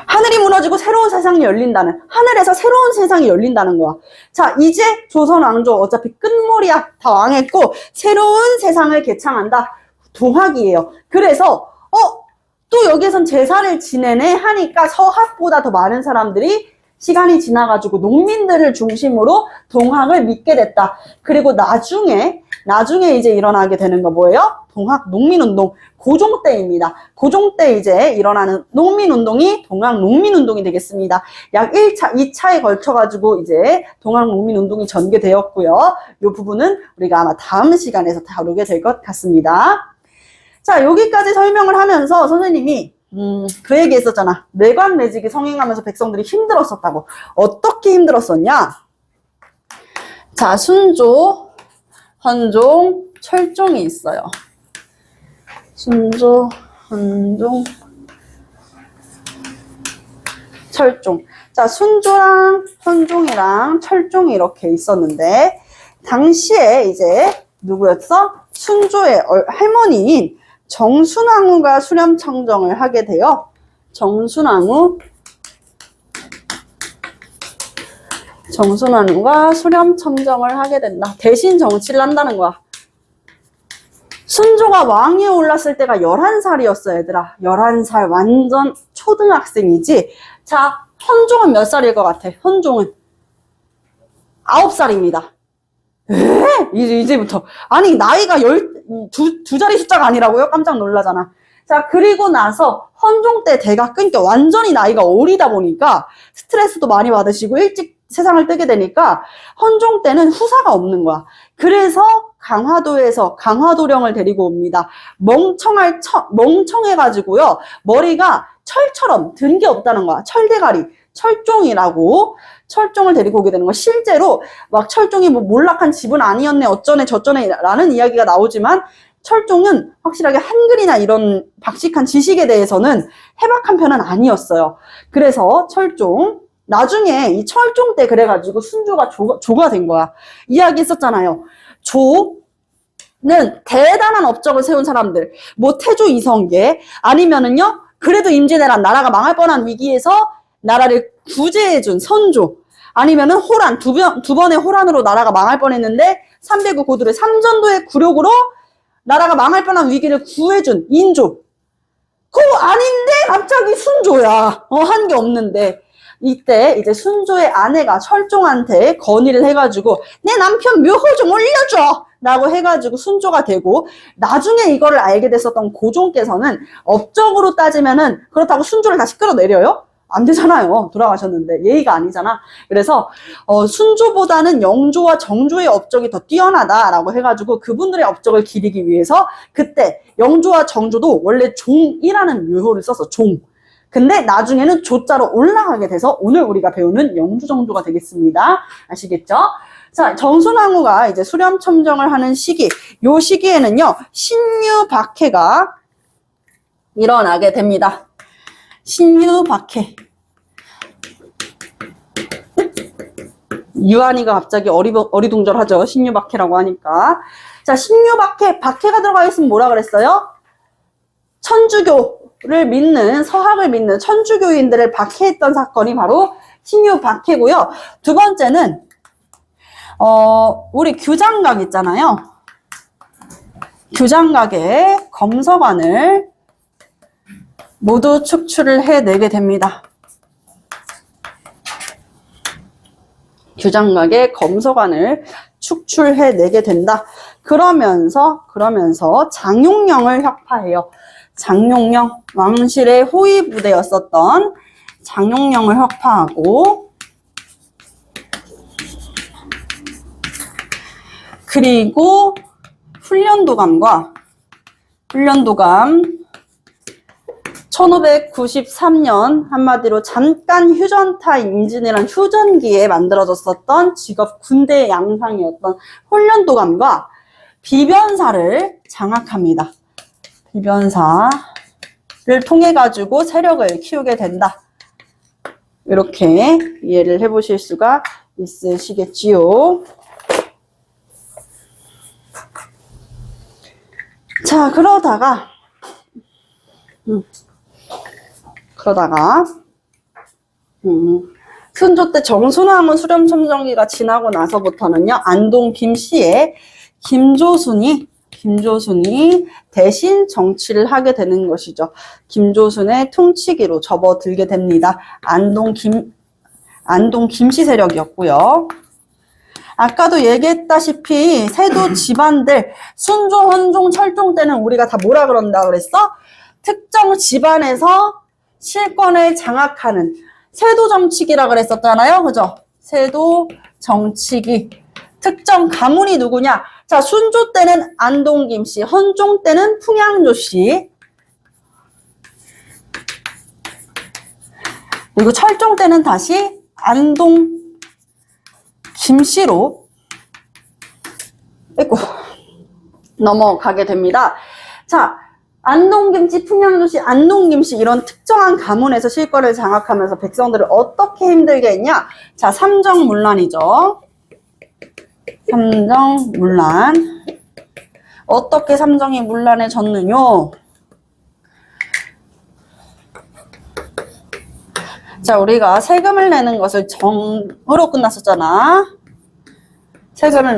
하늘이 무너지고 새로운 세상이 열린다는, 하늘에서 새로운 세상이 열린다는 거야. 자, 이제 조선 왕조 어차피 끝물이야. 다 왕했고 새로운 세상을 개창한다. 동학이에요. 그래서 또 여기선 제사를 지내네 하니까 서학보다 더 많은 사람들이 시간이 지나가지고 농민들을 중심으로 동학을 믿게 됐다. 그리고 나중에 이제 일어나게 되는 거 뭐예요? 동학 농민운동. 고종 때입니다. 고종 때 이제 일어나는 농민운동이 동학 농민운동이 되겠습니다. 약 1차, 2차에 걸쳐가지고 이제 동학 농민운동이 전개되었고요. 이 부분은 우리가 아마 다음 시간에서 다루게 될 것 같습니다. 자, 여기까지 설명을 하면서 선생님이 그 얘기 했었잖아. 내관내직이 성행하면서 백성들이 힘들었었다고. 어떻게 힘들었었냐? 자, 순조, 헌종, 철종이 있어요. 순조, 헌종, 철종. 자, 순조랑 헌종이랑 철종이 이렇게 있었는데 당시에 이제 누구였어? 순조의 할머니인 정순왕후가 수렴청정을 하게 돼요. 정순왕후가 수렴청정을 하게 된다. 대신 정치를 한다는 거야. 순조가 왕위에 올랐을 때가 11살이었어, 얘들아. 11살, 완전 초등학생이지. 자, 헌종은 몇 살일 것 같아? 헌종은 9살입니다. 이제부터. 아니, 나이가 두 자리 숫자가 아니라고요? 깜짝 놀라잖아. 자, 그리고 나서 헌종 때 대가 끊겨 완전히 나이가 어리다 보니까 스트레스도 많이 받으시고 일찍 세상을 뜨게 되니까 헌종 때는 후사가 없는 거야. 그래서 강화도에서 강화도령을 데리고 옵니다. 멍청해가지고요. 머리가 철처럼 든 게 없다는 거야. 철대가리. 철종이라고 철종을 데리고 오게 되는 거야. 실제로 막 철종이 뭐 몰락한 집은 아니었네 어쩌네 저쩌네 라는 이야기가 나오지만 철종은 확실하게 한글이나 이런 박식한 지식에 대해서는 해박한 편은 아니었어요. 그래서 철종 나중에 이 철종 때 그래가지고 순조가 조가 된 거야. 이야기했었잖아요. 조는 대단한 업적을 세운 사람들, 뭐 태조 이성계 아니면은요 그래도 임진왜란 나라가 망할 뻔한 위기에서 나라를 구제해준 선조 아니면은 호란 두 번의 호란으로 나라가 망할 뻔했는데 309 고두를 삼전도의 굴욕으로 나라가 망할 뻔한 위기를 구해준 인조. 그거 아닌데 갑자기 순조야. 한 게 없는데 이때 이제 순조의 아내가 철종한테 건의를 해가지고 내 남편 묘호 좀 올려줘 라고 해가지고 순조가 되고 나중에 이거를 알게 됐었던 고종께서는 업적으로 따지면은 그렇다고 순조를 다시 끌어내려요? 안 되잖아요. 돌아가셨는데 예의가 아니잖아. 그래서 순조보다는 영조와 정조의 업적이 더 뛰어나다라고 해가지고 그분들의 업적을 기리기 위해서 그때 영조와 정조도 원래 종이라는 묘호를 써서 종. 근데 나중에는 조자로 올라가게 돼서 오늘 우리가 배우는 영조 정조가 되겠습니다. 아시겠죠? 자, 정순왕후가 이제 수렴 첨정을 하는 시기, 요 시기에는요, 신유박해가 일어나게 됩니다. 신유박해. 유한이가 갑자기 어리둥절하죠. 신유박해라고 하니까. 자, 신유박해, 박해가 들어가 있으면 뭐라 그랬어요? 천주교를 믿는, 서학을 믿는 천주교인들을 박해했던 사건이 바로 신유박해고요. 두 번째는 우리 규장각 있잖아요. 규장각의 검서관을 모두 축출을 해내게 됩니다. 규장각의 검서관을 축출해내게 된다. 그러면서 장용령을 혁파해요. 장용령, 왕실의 호위 부대였었던 장용령을 혁파하고, 그리고 훈련도감 1593년 한마디로 잠깐 휴전 타임이라는 휴전기에 만들어졌었던 직업 군대 양상이었던 훈련도감과 비변사를 장악합니다. 비변사를 통해 가지고 세력을 키우게 된다. 이렇게 이해를 해보실 수가 있으시겠지요. 자, 그러다가 순조 때 정순왕후 수렴 첨정기가 지나고 나서부터는요, 안동 김씨의 김조순이 대신 정치를 하게 되는 것이죠. 김조순의 통치기로 접어들게 됩니다. 안동 김씨 세력이었고요. 아까도 얘기했다시피 세도 집안들 순조, 헌종, 철종 때는 우리가 다 뭐라 그런다 그랬어? 특정 집안에서 실권을 장악하는 세도 정치기라 그랬었잖아요. 그죠? 세도 정치기. 특정 가문이 누구냐? 자, 순조 때는 안동 김씨, 헌종 때는 풍양조 씨. 그리고 철종 때는 다시 안동 김씨로 넘어가게 됩니다. 자, 안동김씨, 풍양조씨, 안동김씨 이런 특정한 가문에서 실권을 장악하면서 백성들을 어떻게 힘들게 했냐? 자, 삼정문란이죠. 삼정문란. 어떻게 삼정이 문란해졌느냐? 자, 우리가 세금을 내는 것을 정으로 끝났었잖아. 세금을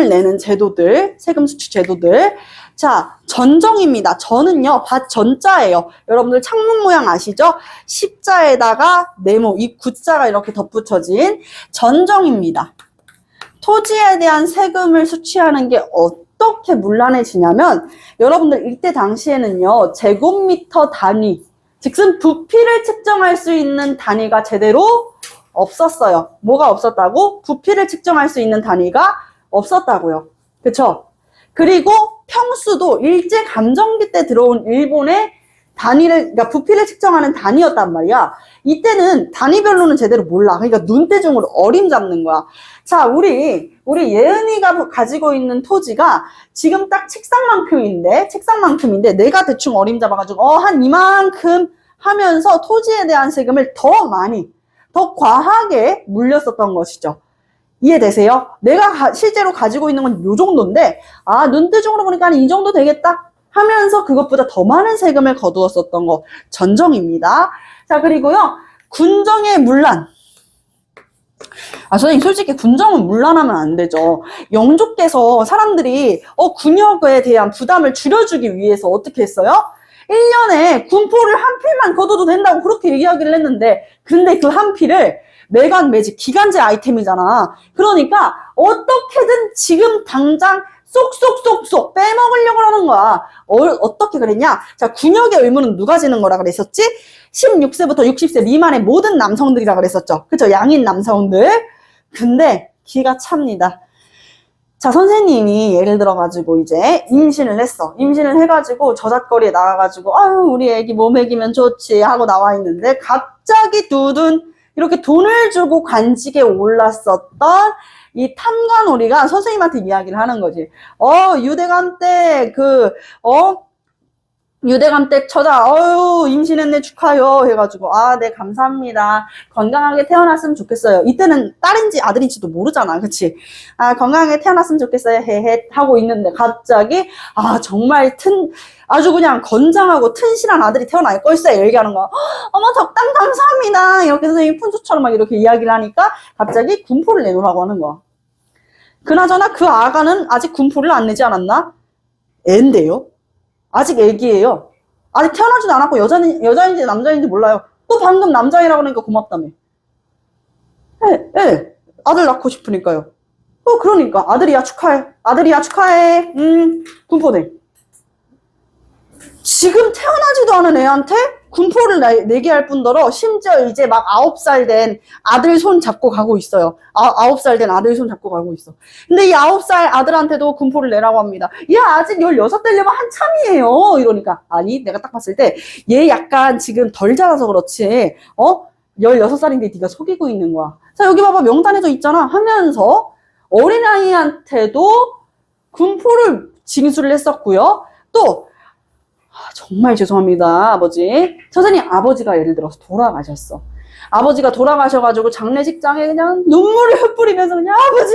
내는 제도들, 세금 수취 제도들. 자, 전정입니다. 전은요, 밭 전자예요. 여러분들 창문 모양 아시죠? 십자에다가 네모, 이 구자가 이렇게 덧붙여진 전정입니다. 토지에 대한 세금을 수취하는 게 어떻게 문란해지냐면, 여러분들 이때 당시에는요, 제곱미터 단위, 즉슨 부피를 측정할 수 있는 단위가 제대로 없었어요. 뭐가 없었다고? 부피를 측정할 수 있는 단위가 없었다고요. 그쵸? 그리고 평수도 일제감정기 때 들어온 일본의 그러니까 부피를 측정하는 단위였단 말이야. 이때는 단위별로는 제대로 몰라. 그러니까 눈대중으로 어림잡는 거야. 자, 우리 예은이가 가지고 있는 토지가 지금 딱 책상만큼인데 내가 대충 어림잡아가지고 한 이만큼 하면서 토지에 대한 세금을 더 과하게 물렸었던 것이죠. 이해되세요? 내가 실제로 가지고 있는 건 요 정도인데, 눈대중으로 보니까 이 정도 되겠다 하면서 그것보다 더 많은 세금을 거두었었던 거, 전정입니다. 자, 그리고요, 군정의 문란. 선생님, 솔직히 군정은 문란하면 안 되죠. 영조께서 사람들이 군역에 대한 부담을 줄여주기 위해서 어떻게 했어요? 1년에 군포를 한 필만 거둬도 된다고 그렇게 얘기하기를 했는데, 근데 그 한 필을 매관 매직 기간제 아이템이잖아. 그러니까 어떻게든 지금 당장 쏙쏙쏙쏙 빼먹으려고 하는 거야. 어떻게 그랬냐? 자, 군역의 의무는 누가 지는 거라 그랬었지? 16세부터 60세 미만의 모든 남성들이라 그랬었죠. 그쵸? 양인 남성들. 근데 기가 찹니다. 자, 선생님이 예를 들어가지고 이제 임신을 했어. 임신을 해가지고 저잣거리에 나가가지고 우리 애기 뭐 먹이면 좋지 하고 나와 있는데 갑자기 두둔 이렇게 돈을 주고 관직에 올랐었던 이 탐관오리가 선생님한테 이야기를 하는 거지. 유대감 때 유대감 때 처자, 임신했네 축하요 해가지고, 네, 감사합니다. 건강하게 태어났으면 좋겠어요. 이때는 딸인지 아들인지도 모르잖아, 그치? 건강하게 태어났으면 좋겠어요, 헤헤 하고 있는데 갑자기 정말 아주 그냥 건장하고 튼실한 아들이 태어날 걸세 얘기하는 거야. 어머, 적당 감사합니다. 이렇게 선생님이 푼수처럼 막 이렇게 이야기를 하니까 갑자기 군포를 내놓으라고 하는 거야. 그나저나 그 아가는 아직 군포를 안 내지 않았나? 애인데요? 아직 애기예요. 아직 태어나지도 않았고 여자인지 남자인지 몰라요. 또 방금 남자이라고 하니까 고맙다며. 아들 낳고 싶으니까요. 그러니까 아들이야 축하해. 군포네. 지금 태어나지도 않은 애한테 군포를 내게 할 뿐더러 심지어 이제 막 9살 된 아들 손 잡고 가고 있어요. 9살 된 아들 손 잡고 가고 있어. 근데 이 9살 아들한테도 군포를 내라고 합니다. 야, 아직 16 되려면 한참이에요. 이러니까. 아니, 내가 딱 봤을 때 얘 약간 지금 덜 자라서 그렇지. 16살인데 네가 속이고 있는 거야. 자, 여기 봐봐. 명단에도 있잖아. 하면서 어린아이한테도 군포를 징수를 했었고요. 또 정말 죄송합니다, 아버지. 선생님 아버지가 예를 들어서 돌아가셨어. 아버지가 돌아가셔가지고 장례식장에 그냥 눈물을 흩뿌리면서 그냥 아버지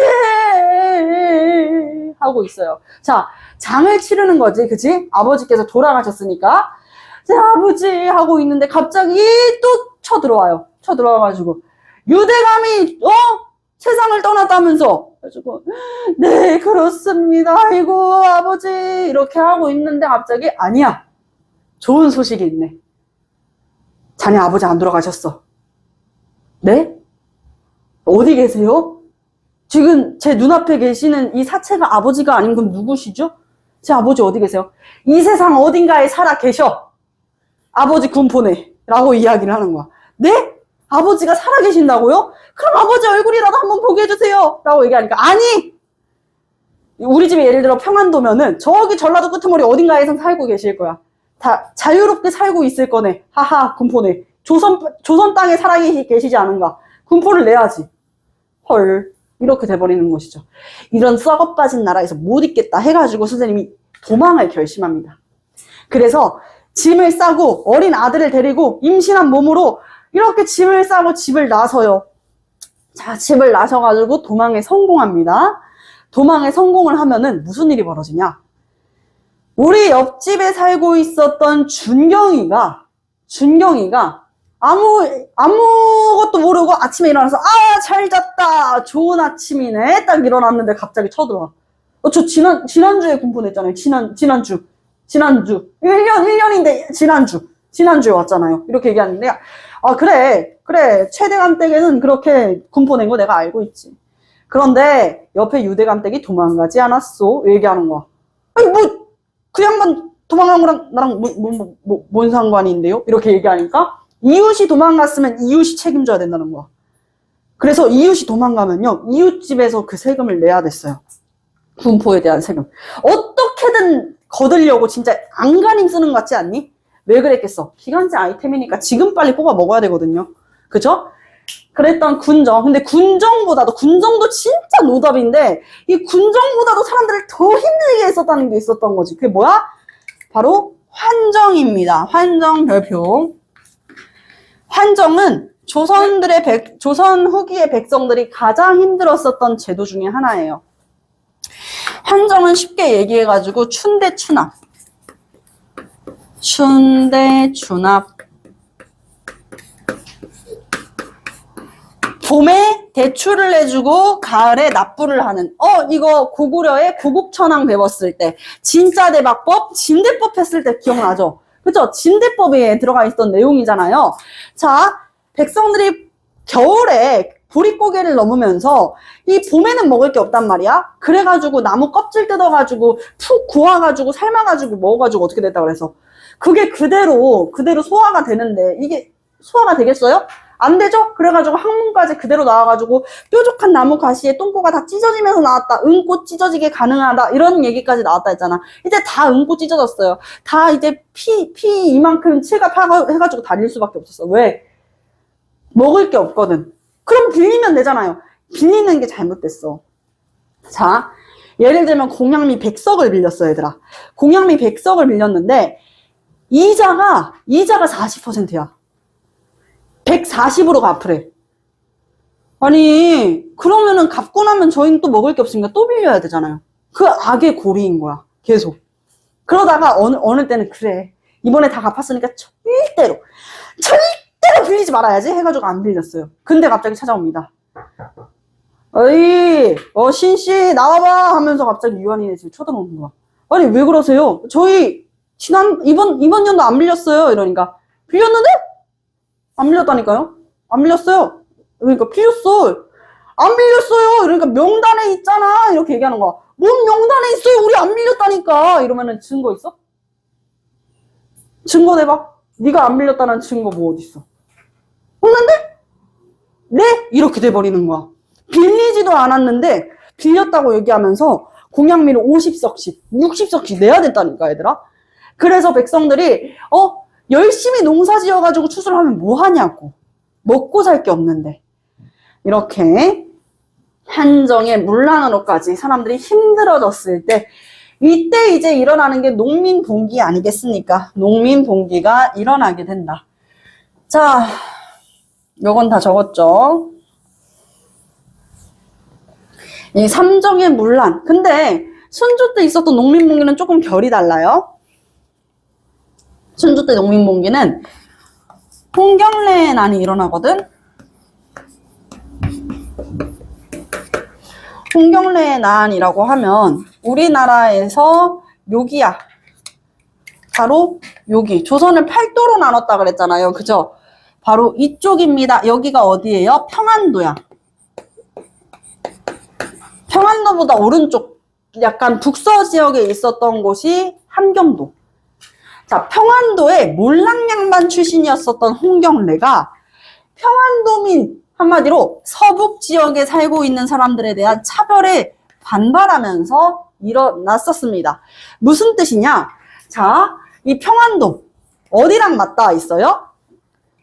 하고 있어요. 자, 장을 치르는 거지, 그치? 아버지께서 돌아가셨으니까. 자, 아버지 하고 있는데 갑자기 또 쳐들어와요. 쳐들어와가지고 유대감이 세상을 떠났다면서. 그래가지고 네, 그렇습니다. 아이고 아버지 이렇게 하고 있는데 갑자기 아니야. 좋은 소식이 있네. 자네 아버지 안 돌아가셨어. 네? 어디 계세요? 지금 제 눈앞에 계시는 이 사체가 아버지가 아닌 건 누구시죠? 제 아버지 어디 계세요? 이 세상 어딘가에 살아 계셔. 아버지 군포네. 라고 이야기를 하는 거야. 네? 아버지가 살아 계신다고요? 그럼 아버지 얼굴이라도 한번 보게 해주세요. 라고 얘기하니까 아니! 우리 집에 예를 들어 평안도면은 저기 전라도 끄트머리 어딘가에선 살고 계실 거야. 다 자유롭게 살고 있을 거네. 하하, 군포네. 조선 땅에 살아 계시지 않은가. 군포를 내야지. 헐. 이렇게 돼버리는 것이죠. 이런 썩어 빠진 나라에서 못 있겠다 해가지고 선생님이 도망을 결심합니다. 그래서 짐을 싸고 어린 아들을 데리고 임신한 몸으로 이렇게 짐을 싸고 집을 나서요. 자, 집을 나서가지고 도망에 성공합니다. 도망에 성공을 하면은 무슨 일이 벌어지냐? 우리 옆집에 살고 있었던 준경이가 아무것도 모르고 아침에 일어나서 잘 잤다. 좋은 아침이네. 딱 일어났는데 갑자기 쳐들어와. 저 지난주에 군포 냈잖아요. 지난주. 1년인데 지난주에 왔잖아요. 이렇게 얘기하는데 그래. 최대감댁에는 그렇게 군포 낸 거 내가 알고 있지. 그런데 옆에 유대감댁이 도망가지 않았어. 얘기하는 거야. 아니 그 양반 도망간 거랑 나랑 뭔 상관인데요? 이렇게 얘기하니까 이웃이 도망갔으면 이웃이 책임져야 된다는 거야. 그래서 이웃이 도망가면요. 이웃집에서 그 세금을 내야 됐어요. 군포에 대한 세금. 어떻게든 거들려고 진짜 안간힘 쓰는 것 같지 않니? 왜 그랬겠어? 기간제 아이템이니까 지금 빨리 뽑아 먹어야 되거든요. 그죠? 그랬던 군정. 근데 군정도 진짜 노답인데 이 군정보다도 사람들을 더 힘들게 했었다는 게 있었던 거지. 그게 뭐야? 바로 환정입니다. 환정 별표. 환정은 조선 후기의 백성들이 가장 힘들었었던 제도 중에 하나예요. 환정은 쉽게 얘기해가지고 춘대추납. 봄에 대출을 해주고 가을에 납부를 하는 이거 고구려의 구국천왕 배웠을 때 진짜 대박법, 진대법 했을 때 기억나죠? 그쵸? 진대법에 들어가 있던 내용이잖아요. 자, 백성들이 겨울에 보릿고개를 넘으면서 이 봄에는 먹을 게 없단 말이야. 그래가지고 나무 껍질 뜯어가지고 푹 구워가지고 삶아가지고 먹어가지고 어떻게 됐다 그래서 그게 그대로 소화가 되는데 이게 소화가 되겠어요? 안 되죠? 그래가지고 항문까지 그대로 나와가지고 뾰족한 나무 가시에 똥꼬가 다 찢어지면서 나왔다. 응꼬 찢어지게 가능하다. 이런 얘기까지 나왔다 했잖아. 이제 다 응꼬 찢어졌어요. 다 이제 피 이만큼 칠갑해가지고 다닐 수밖에 없었어. 왜? 먹을 게 없거든. 그럼 빌리면 되잖아요. 빌리는 게 잘못됐어. 자, 예를 들면 공양미 100석을 빌렸어, 얘들아. 공양미 100석을 빌렸는데 이자가 40%야. 140으로 갚으래. 아니, 그러면은 갚고 나면 저희는 또 먹을 게 없으니까 또 빌려야 되잖아요. 그 악의 고리인 거야. 계속. 그러다가 어느 때는 그래. 이번에 다 갚았으니까 절대로 빌리지 말아야지 해가지고 안 빌렸어요. 근데 갑자기 찾아옵니다. 어이, 신씨, 나와봐! 하면서 갑자기 유한이네 집에 쳐다보는 거야. 아니, 왜 그러세요? 저희, 이번 연도 안 빌렸어요. 이러니까. 빌렸는데? 안 빌렸다니까요? 안 빌렸어요. 그러니까, 빌렸어. 안 빌렸어요. 그러니까, 명단에 있잖아. 이렇게 얘기하는 거야. 뭔 명단에 있어요? 우리 안 빌렸다니까. 이러면은 증거 있어? 증거 내봐. 네가 안 빌렸다는 증거 뭐 어딨어? 없는데? 네? 이렇게 돼버리는 거야. 빌리지도 않았는데 빌렸다고 얘기하면서 공양미를 50석씩, 60석씩 내야 됐다니까, 얘들아. 그래서 백성들이 열심히 농사 지어가지고 추수를 하면 뭐 하냐고. 먹고 살 게 없는데. 이렇게 한정의 문란으로까지 사람들이 힘들어졌을 때 이때 이제 일어나는 게 농민봉기 아니겠습니까? 농민봉기가 일어나게 된다. 자, 요건 다 적었죠. 이 삼정의 문란. 근데 순조 때 있었던 농민봉기는 조금 결이 달라요. 순조 때 농민봉기는 홍경래의 난이 일어나거든. 홍경래의 난이라고 하면 우리나라에서 여기야. 바로 여기. 조선을 8도로 나눴다 그랬잖아요. 그죠? 바로 이쪽입니다. 여기가 어디예요? 평안도야. 평안도보다 오른쪽 약간 북서 지역에 있었던 곳이 함경도. 자, 평안도의 몰락양반 출신이었었던 홍경래가 평안도민, 한마디로 서북 지역에 살고 있는 사람들에 대한 차별에 반발하면서 일어났었습니다. 무슨 뜻이냐? 자, 이 평안도 어디랑 맞닿아 있어요?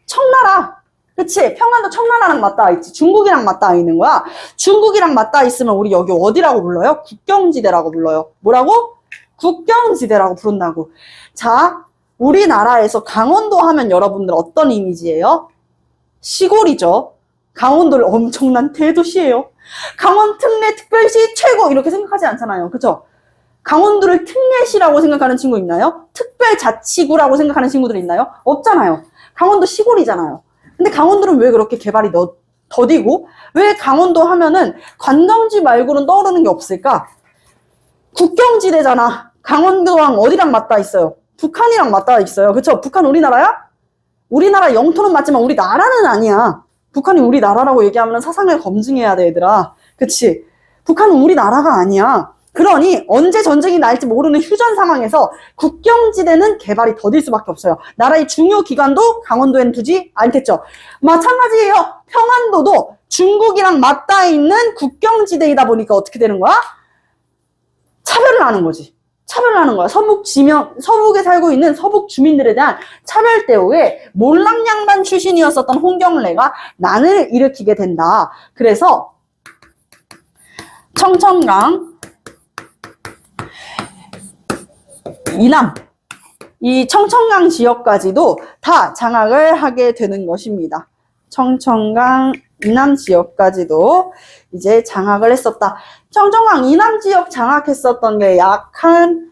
청나라. 그치? 평안도 청나라랑 맞닿아 있지. 중국이랑 맞닿아 있는 거야. 중국이랑 맞닿아 있으면 우리 여기 어디라고 불러요? 국경지대라고 불러요. 뭐라고? 국경지대라고 부른다고. 자, 우리나라에서 강원도 하면 여러분들 어떤 이미지예요? 시골이죠. 강원도를 엄청난 대도시예요. 강원 특례특별시 최고 이렇게 생각하지 않잖아요. 그쵸? 강원도를 특례시라고 생각하는 친구 있나요? 특별자치구라고 생각하는 친구들 있나요? 없잖아요. 강원도 시골이잖아요. 근데 강원도는 왜 그렇게 개발이 더디고 왜 강원도 하면은 관광지 말고는 떠오르는 게 없을까? 국경지대잖아. 강원도랑 어디랑 맞닿아 있어요? 북한이랑 맞닿아 있어요. 그쵸? 북한 우리나라야? 우리나라 영토는 맞지만 우리나라는 아니야. 북한이 우리나라라고 얘기하면 사상을 검증해야 돼, 얘들아. 그치? 북한은 우리나라가 아니야. 그러니 언제 전쟁이 날지 모르는 휴전 상황에서 국경지대는 개발이 더딜 수밖에 없어요. 나라의 중요 기관도 강원도에는 두지 않겠죠. 마찬가지예요. 평안도도 중국이랑 맞닿아 있는 국경지대이다 보니까 어떻게 되는 거야? 차별을 하는 거지. 차별을 하는 거야. 서북에 살고 있는 서북 주민들에 대한 차별 대우에 몰락양반 출신이었었던 홍경래가 난을 일으키게 된다. 그래서 청천강 이남, 이 청천강 지역까지도 다 장악을 하게 되는 것입니다. 청천강 이남 지역까지도 이제 장악을 했었다. 청천강 이남 지역 장악했었던 게 약 한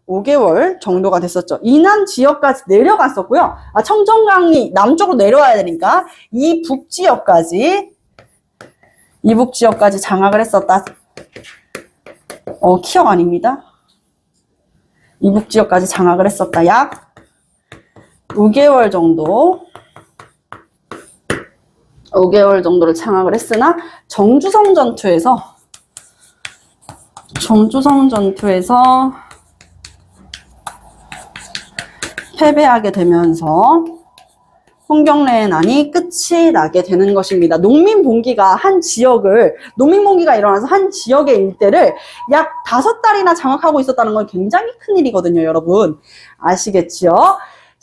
5개월 정도가 됐었죠. 이남 지역까지 내려갔었고요. 청천강이 남쪽으로 내려와야 되니까 이북 지역까지 장악을 했었다. 키역 아닙니다. 이북 지역까지 장악을 했었다. 약 5개월 정도를 장악을 했으나 정주성 전투에서 패배하게 되면서 홍경래의 난이 끝이 나게 되는 것입니다. 농민봉기가 일어나서 한 지역의 일대를 약 5달이나 장악하고 있었다는 건 굉장히 큰 일이거든요, 여러분. 아시겠죠?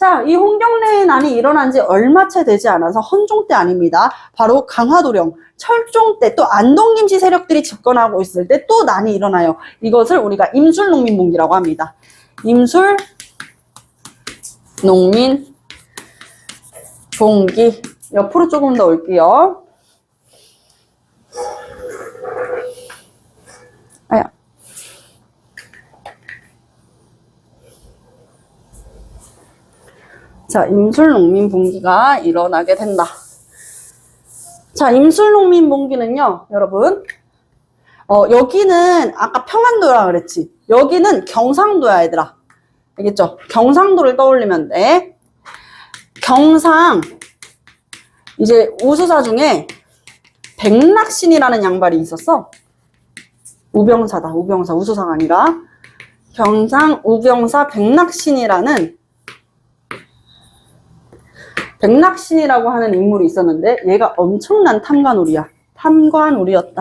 자, 이 홍경래의 난이 일어난 지 얼마 채 되지 않아서 헌종 때 아닙니다. 바로 강화도령, 철종 때 또 안동김씨 세력들이 집권하고 있을 때 또 난이 일어나요. 이것을 우리가 임술농민봉기라고 합니다. 임술농민봉기. 옆으로 조금 더 올게요. 아야. 자, 임술농민봉기가 일어나게 된다. 자, 임술농민봉기는요, 여러분, 여기는 아까 평안도라 그랬지. 여기는 경상도야, 얘들아. 알겠죠? 경상도를 떠올리면 돼. 경상, 이제 우수사 중에 백낙신이라는 양반이 있었어. 우병사다, 우병사, 우수사가 아니라. 경상 우병사 백낙신이라는 백낙신이라고 하는 인물이 있었는데 얘가 엄청난 탐관오리야. 탐관오리였다.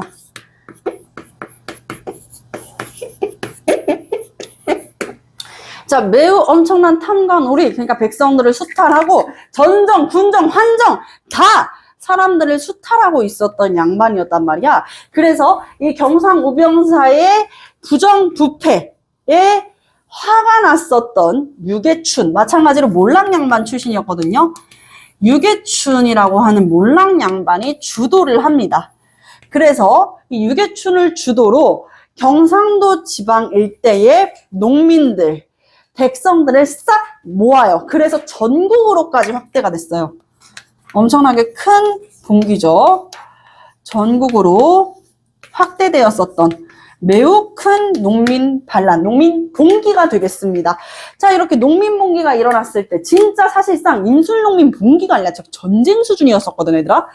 자, 매우 엄청난 탐관오리. 그러니까 백성들을 수탈하고 전정, 군정, 환정 다 사람들을 수탈하고 있었던 양반이었단 말이야. 그래서 이 경상우병사의 부정부패에 화가 났었던 유계춘, 마찬가지로 몰락양반 출신이었거든요. 유계춘이라고 하는 몰락양반이 주도를 합니다. 그래서 이 유계춘을 주도로 경상도 지방 일대의 농민들, 백성들을 싹 모아요. 그래서 전국으로까지 확대가 됐어요. 엄청나게 큰 봉기죠. 전국으로 확대되었었던 매우 큰 농민 반란, 농민 봉기가 되겠습니다. 자, 이렇게 농민 봉기가 일어났을 때 진짜 사실상 임술농민 봉기가 아니라 전쟁 수준이었었거든, 얘들아.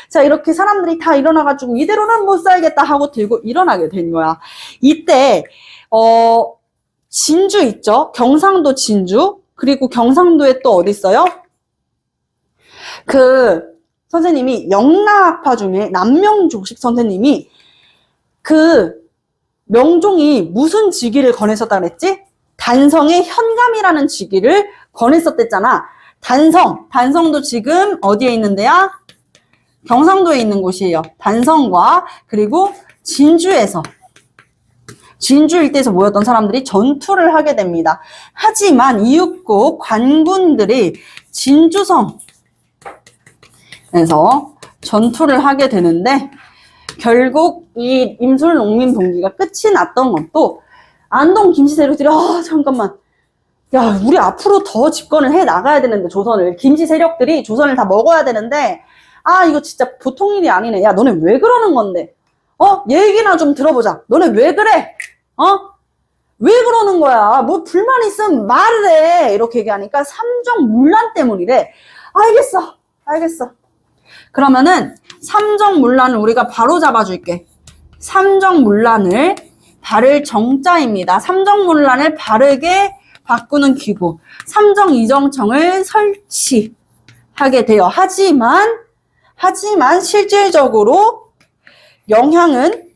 자, 이렇게 사람들이 다 일어나가지고 이대로는 못 살겠다 하고 들고 일어나게 된 거야. 이때 진주 있죠? 경상도 진주. 그리고 경상도에 또 어디 있어요? 선생님이 영락학파 중에 남명족식 선생님이 명종이 무슨 직위를 권했었다 그랬지? 단성의 현감이라는 직위를 권했었댔잖아. 단성도 지금 어디에 있는데요? 경상도에 있는 곳이에요. 단성과 그리고 진주 일대에서 모였던 사람들이 전투를 하게 됩니다. 하지만 이윽고 관군들이 진주성에서 전투를 하게 되는데 결국 이 임술농민봉기가 끝이 났던 것도 안동 김씨 세력들이 잠깐만, 야, 우리 앞으로 더 집권을 해 나가야 되는데 조선을, 김씨 세력들이 조선을 다 먹어야 되는데 이거 진짜 보통 일이 아니네. 야, 너네 왜 그러는 건데? 얘기나 좀 들어보자. 너네 왜 그래? 왜 그러는 거야? 뭐 불만 있으면 말을 해. 이렇게 얘기하니까 삼정문란 때문이래. 알겠어. 그러면은 삼정문란을 우리가 바로 잡아줄게. 삼정문란을 바를 정자입니다. 삼정문란을 바르게 바꾸는 기구. 삼정이정청을 설치하게 돼요. 하지만 실질적으로 영향은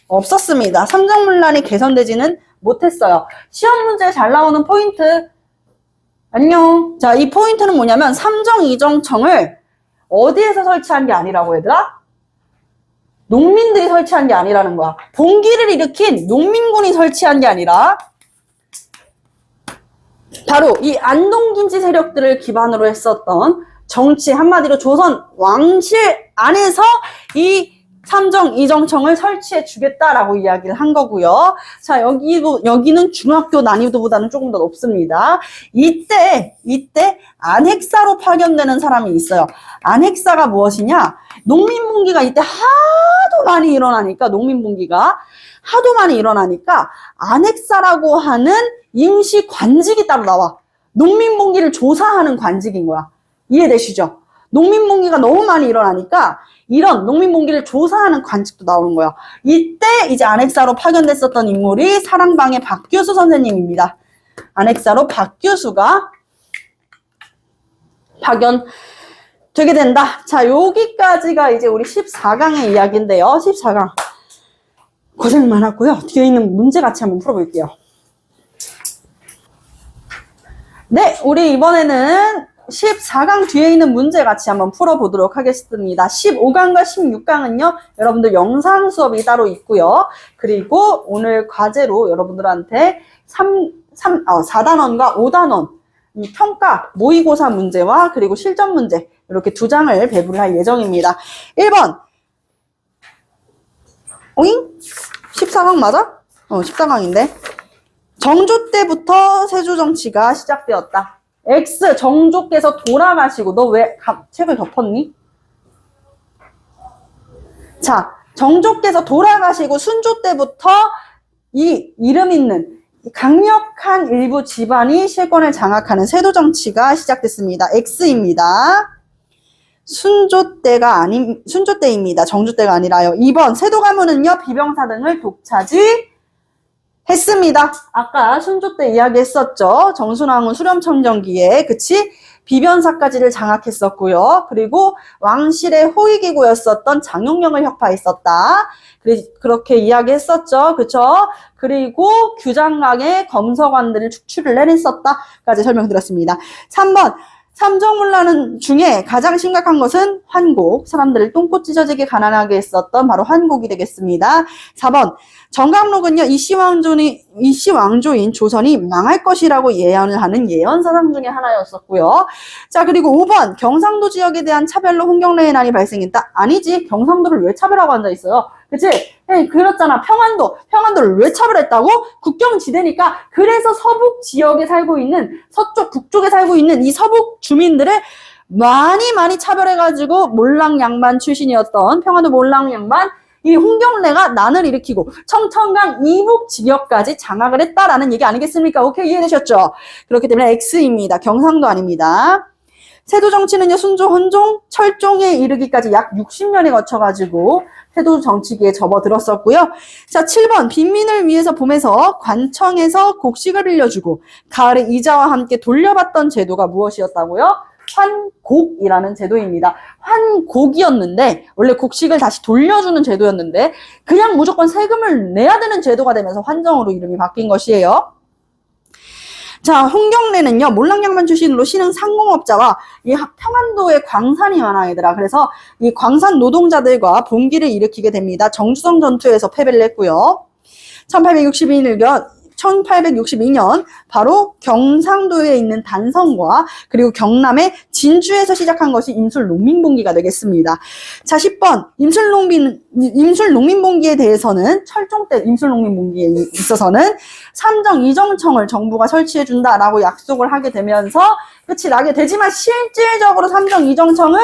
없었습니다. 삼정문란이 개선되지는 못했어요. 시험 문제에 잘 나오는 포인트. 안녕. 자, 이 포인트는 뭐냐면 삼정이정청을 어디에서 설치한 게 아니라고, 얘들아? 농민들이 설치한 게 아니라는 거야. 봉기를 일으킨 농민군이 설치한 게 아니라 바로 이 안동김씨 세력들을 기반으로 했었던 정치, 한마디로 조선 왕실 안에서 이 삼정이정청을 설치해 주겠다라고 이야기를 한 거고요. 자, 여기는 중학교 난이도보다는 조금 더 높습니다. 이때 안핵사로 파견되는 사람이 있어요. 안핵사가 무엇이냐? 농민봉기가 이때 하도 많이 일어나니까 안핵사라고 하는 임시 관직이 따로 나와. 농민봉기를 조사하는 관직인 거야. 이해되시죠? 농민봉기가 너무 많이 일어나니까 이런 농민봉기를 조사하는 관직도 나오는 거야. 이때 이제 안핵사로 파견됐었던 인물이 사랑방의 박규수 선생님입니다. 안핵사로 박규수가 파견되게 된다. 자, 여기까지가 이제 우리 14강의 이야기인데요. 14강. 고생 많았고요. 뒤에 있는 문제 같이 한번 풀어볼게요. 네, 우리 이번에는 14강 뒤에 있는 문제 같이 한번 풀어보도록 하겠습니다. 15강과 16강은요, 여러분들 영상 수업이 따로 있고요. 그리고 오늘 과제로 여러분들한테 4단원과 5단원 이 평가 모의고사 문제와 그리고 실전 문제 이렇게 두 장을 배부를 할 예정입니다. 1번 오잉? 14강 맞아? 14강인데 정조 때부터 세조정치가 시작되었다. X 정조께서 돌아가시고 너 왜 책을 덮었니? 자, 정조께서 돌아가시고 순조 때부터 이 이름 있는 강력한 일부 집안이 실권을 장악하는 세도정치가 시작됐습니다. X입니다. 순조 때입니다. 정조 때가 아니라요. 2번 세도 가문은요 비병사 등을 독차지했습니다. 아까 순조 때 이야기했었죠. 정순왕후 수렴청정기에 그치? 비변사까지를 장악했었고요. 그리고 왕실의 호위기구였었던 장용령을 혁파했었다. 그렇게 이야기했었죠. 그쵸? 그리고 규장각의 검서관들을 축출을 해냈었다까지 설명드렸습니다. 3번 삼정문란 중에 가장 심각한 것은 환곡, 사람들을 똥꼬 찢어지게 가난하게 했었던 바로 환곡이 되겠습니다. 4번 정감록은요 이씨왕조인 조선이 망할 것이라고 예언을 하는 예언사상 중에 하나였었고요. 자, 그리고 5번 경상도 지역에 대한 차별로 홍경래의 난이 발생했다. 아니지, 경상도를 왜 차별하고 앉아있어요? 그치? 그렇잖아. 평안도를 왜 차별했다고? 국경지대니까. 그래서 서북 지역에 살고 있는, 서쪽, 북쪽에 살고 있는 이 서북 주민들을 많이 차별해가지고 몰랑양반 출신이었던 평안도 몰랑양반 이 홍경래가 난을 일으키고 청천강 이북 지역까지 장악을 했다라는 얘기 아니겠습니까? 오케이, 이해되셨죠? 그렇기 때문에 X입니다. 경상도 아닙니다. 세도 정치는요, 순조, 헌종, 철종에 이르기까지 약 60년에 거쳐가지고 세도 정치기에 접어들었었고요. 자, 7번 빈민을 위해서 봄에서 관청에서 곡식을 빌려주고 가을에 이자와 함께 돌려받던 제도가 무엇이었다고요? 환곡이라는 제도입니다. 환곡이었는데 원래 곡식을 다시 돌려주는 제도였는데 그냥 무조건 세금을 내야 되는 제도가 되면서 환정으로 이름이 바뀐 것이에요. 자, 홍경래는요 몰랑양반 출신으로 신흥 상공업자와 이 평안도에 광산이 많아 얘들아. 그래서 이 광산 노동자들과 봉기를 일으키게 됩니다. 정주성 전투에서 패배를 했고요. 1862년 바로 경상도에 있는 단성과 그리고 경남의 진주에서 시작한 것이 임술농민봉기가 되겠습니다. 자, 10번 임술농민봉기에 대해서는 철종 때 임술농민봉기에 있어서는 삼정 이정청을 정부가 설치해준다라고 약속을 하게 되면서 끝이 나게 되지만 실질적으로 삼정 이정청은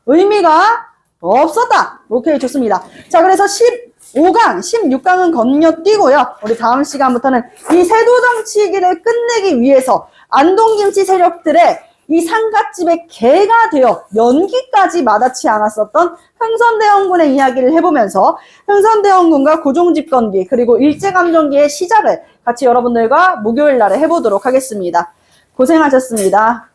의미가 없었다. 오케이, 좋습니다. 자, 그래서 15강, 16강은 건너뛰고요. 우리 다음 시간부터는 이 세도정치기를 끝내기 위해서 안동김치 세력들의 이 상갓집의 개가 되어 연기까지 마다치 않았었던 흥선대원군의 이야기를 해보면서 흥선대원군과 고종집권기 그리고 일제감정기의 시작을 같이 여러분들과 목요일 날에 해보도록 하겠습니다. 고생하셨습니다.